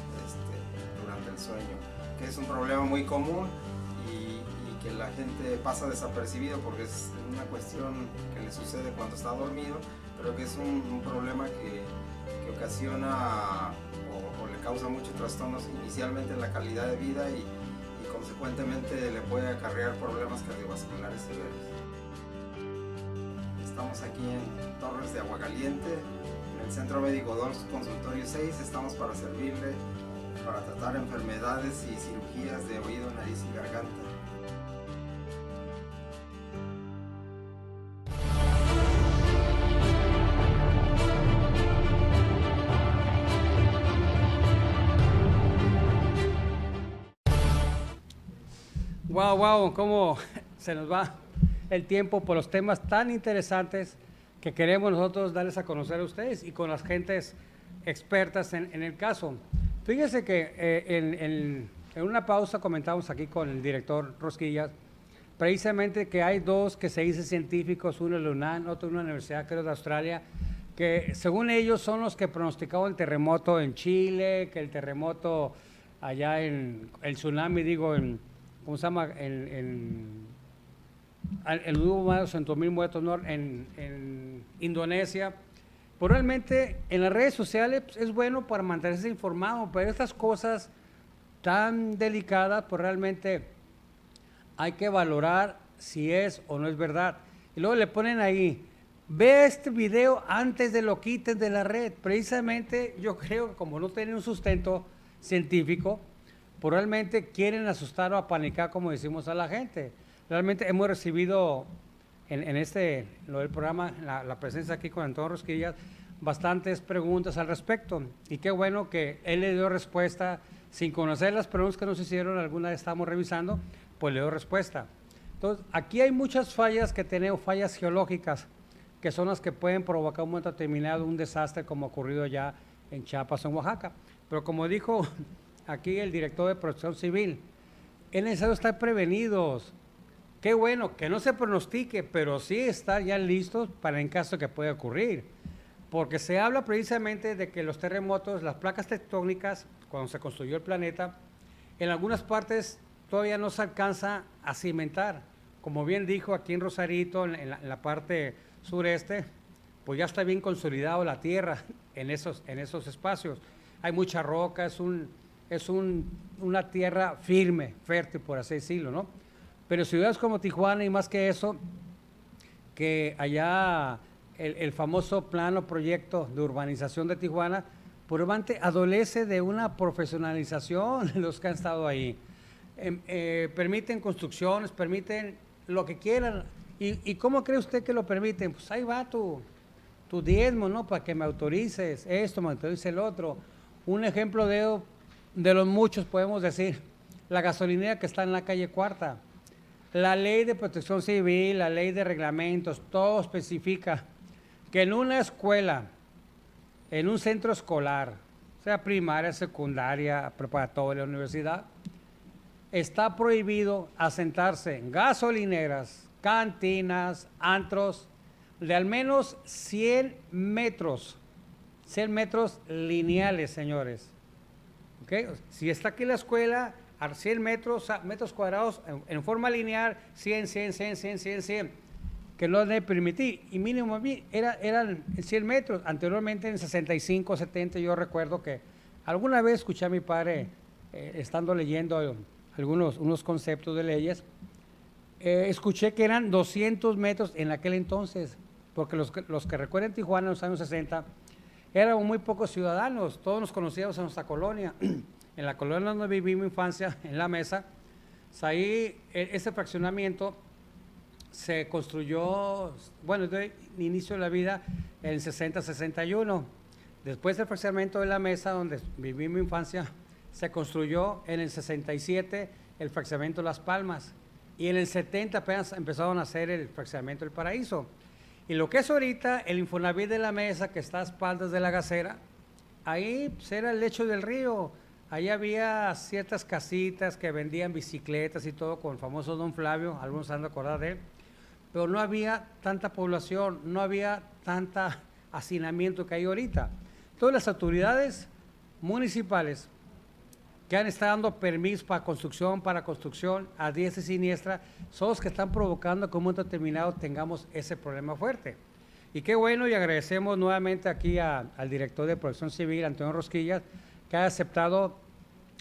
durante el sueño, que es un problema muy común y que la gente pasa desapercibido porque es una cuestión que le sucede cuando está dormido, pero que es un problema que ocasiona o le causa muchos trastornos inicialmente en la calidad de vida y consecuentemente le puede acarrear problemas cardiovasculares severos. Estamos aquí en Torres de Aguacaliente, en el Centro Médico 2, Consultorio 6. Estamos para servirle, para tratar enfermedades y cirugías de oído, nariz y garganta. Wow, cómo se nos va el tiempo por los temas tan interesantes que queremos nosotros darles a conocer a ustedes y con las gentes expertas en el caso. Fíjense que en una pausa comentamos aquí con el director Rosquillas, precisamente que hay dos que se dicen científicos, uno en la UNAM, otro en una universidad, creo, de Australia, que según ellos son los que pronosticaban el terremoto en Chile, que el terremoto allá en el tsunami, ¿cómo se llama? Hubo más de 100,000 muertos, ¿no? en Indonesia. Pero realmente en las redes sociales pues, es bueno para mantenerse informado, pero estas cosas tan delicadas, pues realmente hay que valorar si es o no es verdad. Y luego le ponen ahí, ve este video antes de lo quiten de la red. Precisamente yo creo que como no tienen un sustento científico, pues realmente quieren asustar o apanicar, como decimos a la gente. Realmente hemos recibido en lo del programa, la presencia aquí con Antonio Rosquillas, bastantes preguntas al respecto. Y qué bueno que él le dio respuesta, sin conocer las preguntas que nos hicieron, algunas estamos revisando, pues le dio respuesta. Entonces, aquí hay muchas fallas que tenemos, fallas geológicas, que son las que pueden provocar un momento determinado un desastre como ocurrido ya en Chiapas o en Oaxaca. Pero como dijo aquí el director de Protección Civil, es necesario estar prevenidos. Qué bueno que no se pronostique, pero sí estar ya listos para en caso que pueda ocurrir. Porque se habla precisamente de que los terremotos, las placas tectónicas, cuando se construyó el planeta, en algunas partes todavía no se alcanza a cimentar. Como bien dijo aquí en Rosarito, en la parte sureste, pues ya está bien consolidado la tierra en esos espacios. Hay mucha roca, es una tierra firme, fértil, por así decirlo, ¿no? Pero ciudades como Tijuana y más que eso, que allá el famoso plano proyecto de urbanización de Tijuana, probablemente adolece de una profesionalización de los que han estado ahí. Permiten construcciones, permiten lo que quieran. ¿Y cómo cree usted que lo permiten? Pues ahí va tu diezmo, ¿no? Para que me autorices esto, me autorices el otro. Un ejemplo de los muchos, podemos decir, la gasolinera que está en la calle Cuarta. La ley de protección civil, la ley de reglamentos, todo especifica que en una escuela, en un centro escolar, sea primaria, secundaria, preparatoria, universidad, está prohibido asentarse en gasolineras, cantinas, antros, de al menos 100 metros lineales, señores. ¿Okay? Si está aquí la escuela, a 100 metros cuadrados, en forma lineal, 100, que no debe permitir. Y mínimo eran 100 metros. Anteriormente, en 65, 70, yo recuerdo que alguna vez escuché a mi padre, estando leyendo unos conceptos de leyes, escuché que eran 200 metros en aquel entonces, porque los que recuerdan Tijuana en los años 60, éramos muy pocos ciudadanos, todos nos conocíamos en nuestra colonia. En la colonia donde viví mi infancia, en La Mesa, ahí ese fraccionamiento se construyó, bueno, de inicio de la vida en 60-61. Después del fraccionamiento de La Mesa, donde viví mi infancia, se construyó en el 67 el fraccionamiento Las Palmas. Y en el 70 apenas empezaron a hacer el fraccionamiento del Paraíso. Y lo que es ahorita el Infonavit de La Mesa, que está a espaldas de la Gacera, ahí pues, era el lecho del río. Ahí había ciertas casitas que vendían bicicletas y todo con el famoso Don Flavio, algunos han de acordar de él, pero no había tanta población, no había tanta hacinamiento que hay ahorita. Todas las autoridades municipales que han estado dando permisos para construcción a diestra y siniestra, son los que están provocando que en un momento determinado tengamos ese problema fuerte. Y qué bueno, y agradecemos nuevamente aquí al director de Protección Civil, Antonio Rosquillas, que que haya aceptado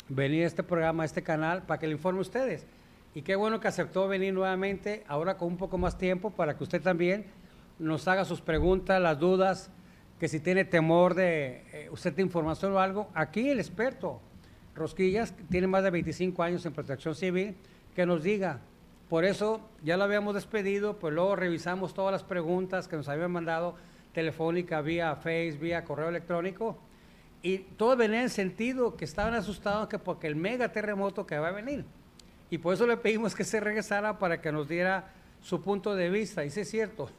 venir a este programa, a este canal, para que le informe a ustedes. Y qué bueno que aceptó venir nuevamente, ahora con un poco más tiempo, para que usted también nos haga sus preguntas, las dudas, que si tiene temor de usted de información o algo. Aquí el experto, Rosquillas, tiene más de 25 años en protección civil, que nos diga. Por eso ya lo habíamos despedido, pues luego revisamos todas las preguntas que nos habían mandado telefónica, vía Face, vía correo electrónico, y todo venía en sentido que estaban asustados que porque el mega terremoto que va a venir. Y por eso le pedimos que se regresara para que nos diera su punto de vista. Y sí es cierto,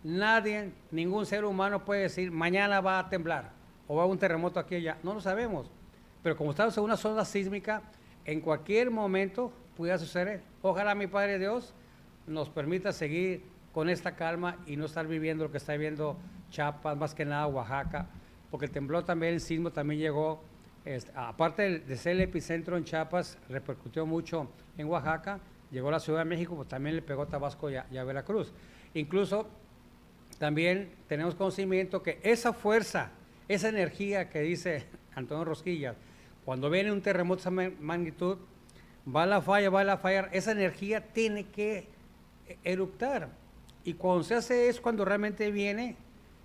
nadie, ningún ser humano puede decir mañana va a temblar o va a haber un terremoto aquí y allá. No lo sabemos. Pero como estamos en una zona sísmica, en cualquier momento pudiera suceder. Ojalá mi Padre Dios nos permita seguir con esta calma y no estar viviendo lo que está viviendo Chiapas, más que nada Oaxaca, porque el temblor también, el sismo también llegó, aparte de ser el epicentro en Chiapas, repercutió mucho en Oaxaca, llegó a la Ciudad de México, pues también le pegó a Tabasco y a Veracruz. Incluso también tenemos conocimiento que esa fuerza, esa energía que dice Antonio Rosquillas, cuando viene un terremoto de esa magnitud, va a la falla, esa energía tiene que eruptar. Y cuando se hace es cuando realmente viene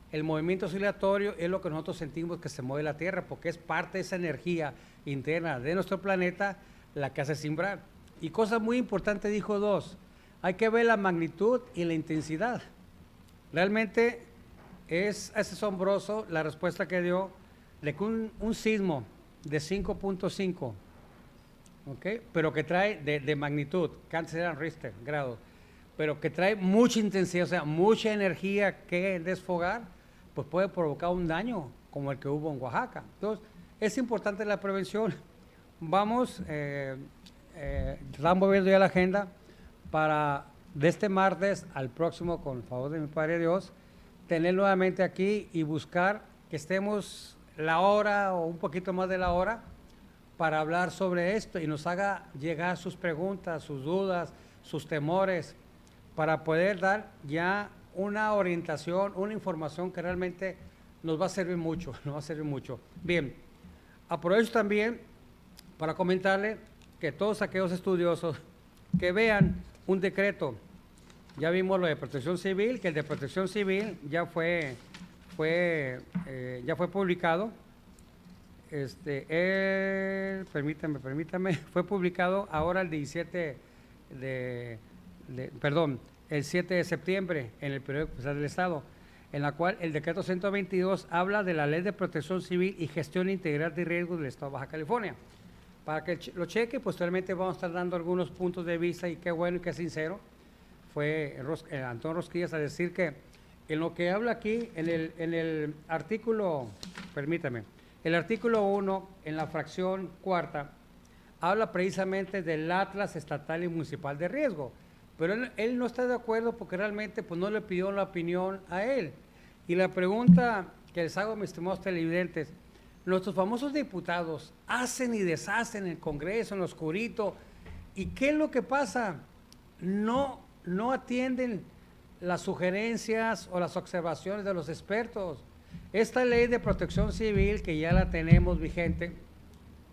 el movimiento oscilatorio, es lo que nosotros sentimos que se mueve la Tierra, porque es parte de esa energía interna de nuestro planeta la que hace simbrar. Y cosa muy importante dijo dos, hay que ver la magnitud y la intensidad. Realmente es asombroso la respuesta que dio de que un sismo de 5.5, ¿okay? Pero que trae de magnitud, que antes eran Richter, grados, pero que trae mucha intensidad, o sea, mucha energía que desfogar, pues puede provocar un daño como el que hubo en Oaxaca. Entonces, es importante la prevención. Vamos, estamos moviendo ya la agenda para de este martes al próximo, con el favor de mi Padre Dios, tener nuevamente aquí y buscar que estemos la hora o un poquito más de la hora para hablar sobre esto y nos haga llegar sus preguntas, sus dudas, sus temores, para poder dar ya una orientación, una información que realmente nos va a servir mucho, nos va a servir mucho. Bien, aprovecho también para comentarle que todos aquellos estudiosos que vean un decreto, ya vimos lo de Protección Civil, que el de Protección Civil ya fue publicado. Permítame, fue publicado ahora el 17 el 7 de septiembre en el periódico oficial del Estado, en la cual el decreto 122 habla de la Ley de Protección Civil y Gestión Integral de Riesgos del Estado de Baja California. Para que lo cheque, posteriormente vamos a estar dando algunos puntos de vista, y qué bueno y qué sincero fue Antonio Rosquillas a decir que en lo que habla aquí, en el artículo, el artículo 1, en la fracción cuarta, habla precisamente del Atlas Estatal y Municipal de Riesgo, pero él no está de acuerdo porque realmente pues, no le pidió la opinión a él. Y la pregunta que les hago, mis estimados televidentes, nuestros famosos diputados hacen y deshacen en el Congreso, en lo oscurito, ¿y qué es lo que pasa? No atienden las sugerencias o las observaciones de los expertos. Esta ley de protección civil, que ya la tenemos vigente,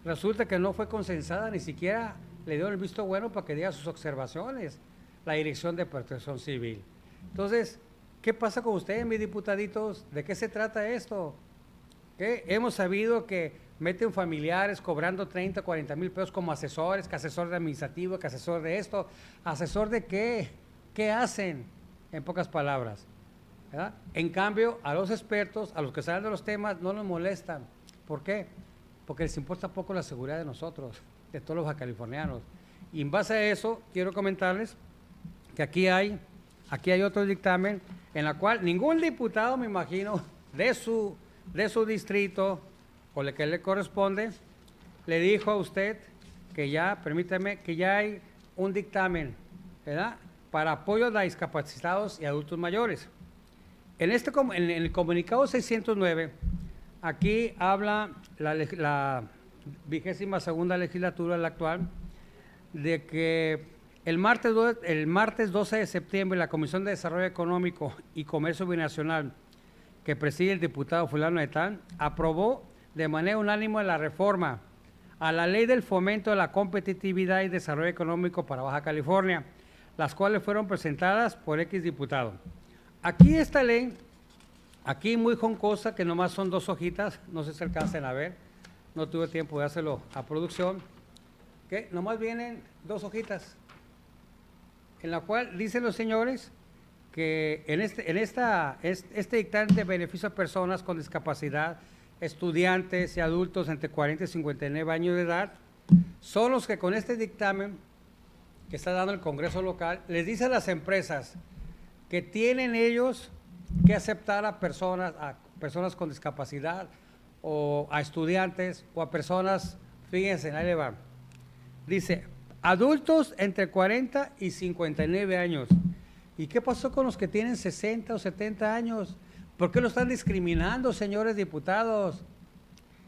resulta que no fue consensada, ni siquiera le dio el visto bueno para que diga sus observaciones la Dirección de Protección Civil. Entonces, ¿qué pasa con ustedes, mis diputaditos? ¿De qué se trata esto? ¿Qué? Hemos sabido que meten familiares cobrando 30, 40 mil pesos como asesores, que asesor de administrativo, que asesor de esto. ¿Asesor de qué? ¿Qué hacen? En pocas palabras, ¿verdad? En cambio, a los expertos, a los que saben de los temas, no nos molestan. ¿Por qué? Porque les importa poco la seguridad de nosotros, de todos los bajacalifornianos. Y en base a eso, quiero comentarles que aquí hay otro dictamen en la cual ningún diputado, me imagino, de su distrito o el que le corresponde, le dijo a usted que ya, permítame, que ya hay un dictamen, ¿verdad?, para apoyo a discapacitados y adultos mayores. En el comunicado 609, aquí habla la 22ª legislatura, la actual, de que el martes 12 de septiembre la Comisión de Desarrollo Económico y Comercio Binacional, que preside el diputado fulano de tal, aprobó de manera unánime la reforma a la Ley del Fomento de la Competitividad y Desarrollo Económico para Baja California, las cuales fueron presentadas por X diputado. Aquí esta ley, aquí muy joncosa, que nomás son 2 hojitas, no sé si alcancen a ver, no tuve tiempo de hacerlo a producción, que nomás vienen 2 hojitas, en la cual dicen los señores que este dictamen de beneficio a personas con discapacidad, estudiantes y adultos entre 40 y 59 años de edad, son los que con este dictamen que está dando el Congreso local, les dice a las empresas que tienen ellos que aceptar a personas con discapacidad o a estudiantes o a personas, fíjense, ahí le va. Dice, adultos entre 40 y 59 años. ¿Y qué pasó con los que tienen 60 o 70 años? ¿Por qué lo están discriminando, señores diputados?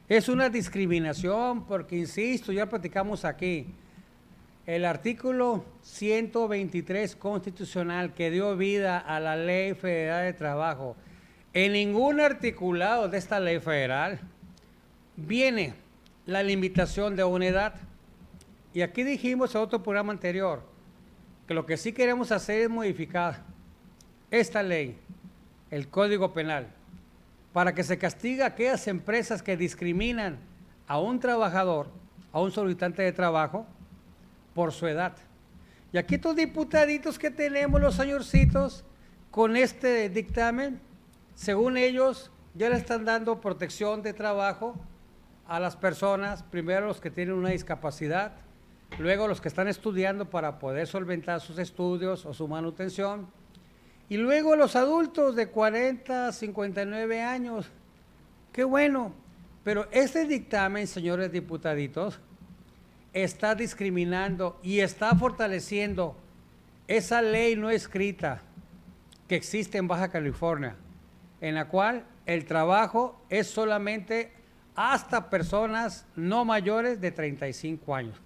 Es una discriminación porque, insisto, ya platicamos aquí, el artículo 123 constitucional que dio vida a la Ley Federal de Trabajo, en ningún articulado de esta ley federal viene la limitación de una edad. Y aquí dijimos en otro programa anterior que lo que sí queremos hacer es modificar esta ley, el Código Penal, para que se castigue a aquellas empresas que discriminan a un trabajador, a un solicitante de trabajo, por su edad. Y aquí estos diputaditos que tenemos, los señorcitos, con este dictamen, según ellos, ya le están dando protección de trabajo a las personas, primero los que tienen una discapacidad, luego los que están estudiando para poder solventar sus estudios o su manutención, y luego los adultos de 40 a 59 años. Qué bueno, pero este dictamen, señores diputaditos, está discriminando y está fortaleciendo esa ley no escrita que existe en Baja California, en la cual el trabajo es solamente hasta personas no mayores de 35 años.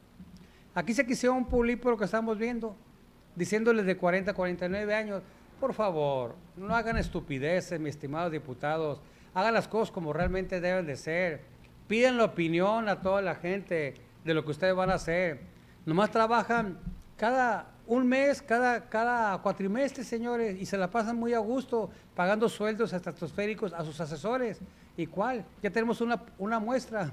Aquí se quisieron pulir por lo que estamos viendo, diciéndoles de 40 a 49 años, por favor, no hagan estupideces, mis estimados diputados, hagan las cosas como realmente deben de ser, piden la opinión a toda la gente de lo que ustedes van a hacer. Nomás trabajan cada un mes, cada cuatrimestre, señores, y se la pasan muy a gusto, pagando sueldos estratosféricos a sus asesores. ¿Y cuál? Ya tenemos una muestra.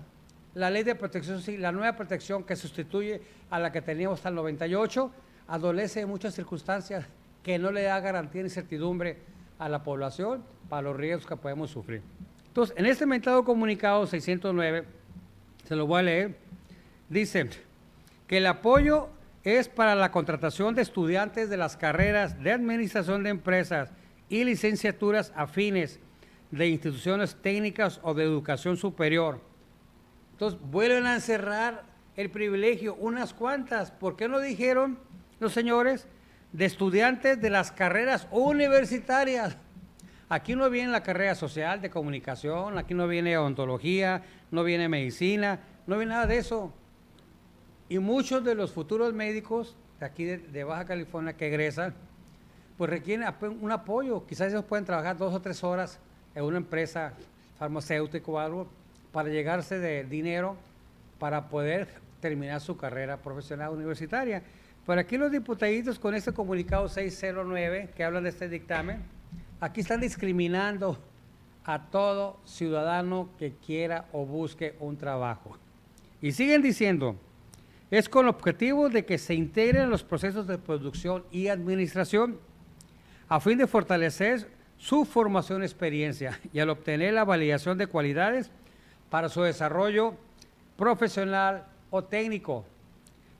La ley de protección, sí, la nueva protección que sustituye a la que teníamos hasta el 98, adolece de muchas circunstancias que no le da garantía ni certidumbre a la población para los riesgos que podemos sufrir. Entonces, en este mentado comunicado 609, se lo voy a leer, dice que el apoyo es para la contratación de estudiantes de las carreras de administración de empresas y licenciaturas afines de instituciones técnicas o de educación superior. Entonces, vuelven a encerrar el privilegio, unas cuantas. ¿Por qué no dijeron los señores de estudiantes de las carreras universitarias? Aquí no viene la carrera social de comunicación, aquí no viene odontología, no viene medicina, no viene nada de eso. Y muchos de los futuros médicos de aquí de Baja California que egresan, pues requieren un apoyo. Quizás ellos pueden trabajar 2 o 3 horas en una empresa farmacéutica o algo para llegarse de dinero para poder terminar su carrera profesional universitaria. Pero aquí los diputaditos con este comunicado 609 que hablan de este dictamen, aquí están discriminando a todo ciudadano que quiera o busque un trabajo. Y siguen diciendo, es con el objetivo de que se integren en los procesos de producción y administración a fin de fortalecer su formación y experiencia y al obtener la validación de cualidades para su desarrollo profesional o técnico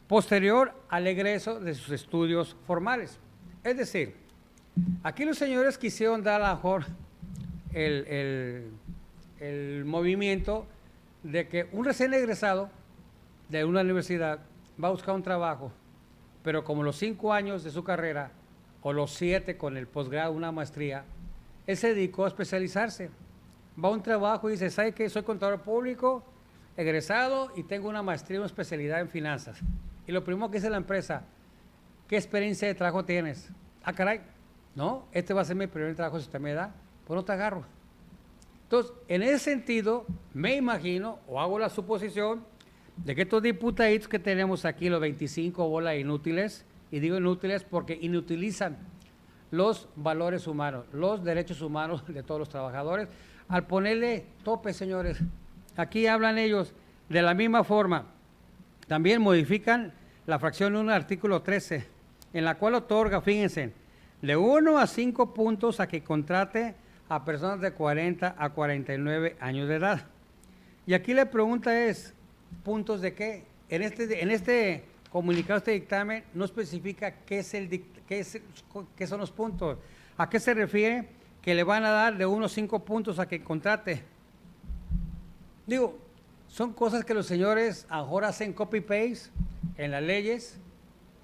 posterior al egreso de sus estudios formales. Es decir, aquí los señores quisieron dar a lo mejor el movimiento de que un recién egresado de una universidad va a buscar un trabajo, pero como los 5 años de su carrera o los 7 con el posgrado, una maestría, él se dedicó a especializarse. Va a un trabajo y dice, ¿sabe qué? Soy contador público, egresado y tengo una maestría, una especialidad en finanzas. Y lo primero que dice la empresa, ¿qué experiencia de trabajo tienes? Ah, caray, no, este va a ser mi primer trabajo si usted me da, pues no te agarro. Entonces, en ese sentido, me imagino, o hago la suposición, de que estos diputaditos que tenemos aquí, los 25 bolas inútiles, y digo inútiles porque inutilizan los valores humanos, los derechos humanos de todos los trabajadores, al ponerle tope, señores. Aquí hablan ellos de la misma forma. También modifican la fracción 1 del artículo 13, en la cual otorga, fíjense, de 1 a 5 puntos a que contrate a personas de 40 a 49 años de edad. Y aquí la pregunta es, ¿puntos de qué? En este comunicado, este dictamen, no especifica qué son los puntos. ¿A qué se refiere? Que le van a dar de 1 a 5 puntos a que contrate. Digo, son cosas que los señores ahora hacen copy-paste en las leyes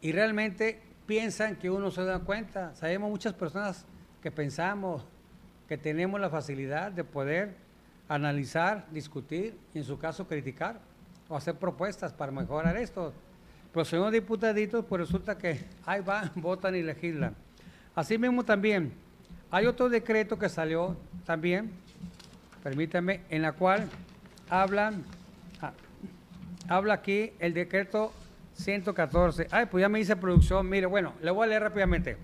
y realmente piensan que uno se da cuenta. Sabemos muchas personas que pensamos, que tenemos la facilidad de poder analizar, discutir y en su caso criticar o hacer propuestas para mejorar esto. Pero señores diputaditos, pues resulta que ahí van, votan y legislan. Así mismo también, hay otro decreto que salió también, permítanme, en la cual habla aquí el decreto 114. Ay, pues ya me dice producción, mire, bueno, le voy a leer rápidamente.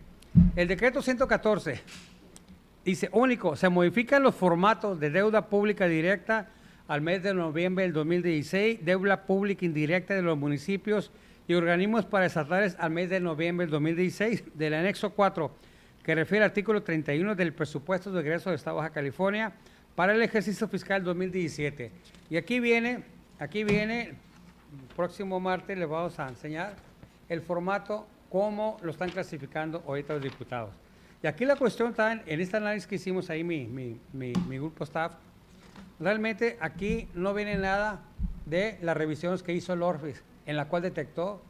El decreto 114 dice, único, se modifican los formatos de deuda pública directa al mes de noviembre del 2016, deuda pública indirecta de los municipios y organismos paraestatales al mes de noviembre del 2016, del anexo 4, que refiere al artículo 31 del presupuesto de egreso del Estado de Baja California para el ejercicio fiscal 2017. Y aquí viene, el próximo martes les vamos a enseñar el formato, cómo lo están clasificando ahorita los diputados. Y aquí la cuestión está en este análisis que hicimos ahí, mi grupo staff. Realmente aquí no viene nada de las revisiones que hizo el ORFIS, en la cual detectó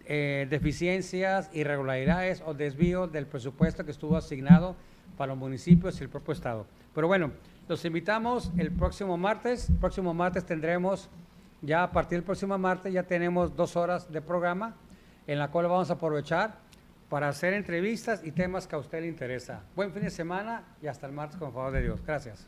deficiencias, irregularidades o desvíos del presupuesto que estuvo asignado para los municipios y el propio Estado. Pero bueno, los invitamos el próximo martes. El próximo martes tendremos, ya a partir del próximo martes, ya tenemos 2 horas de programa, en la cual vamos a aprovechar para hacer entrevistas y temas que a usted le interesa. Buen fin de semana y hasta el martes, con el favor de Dios. Gracias.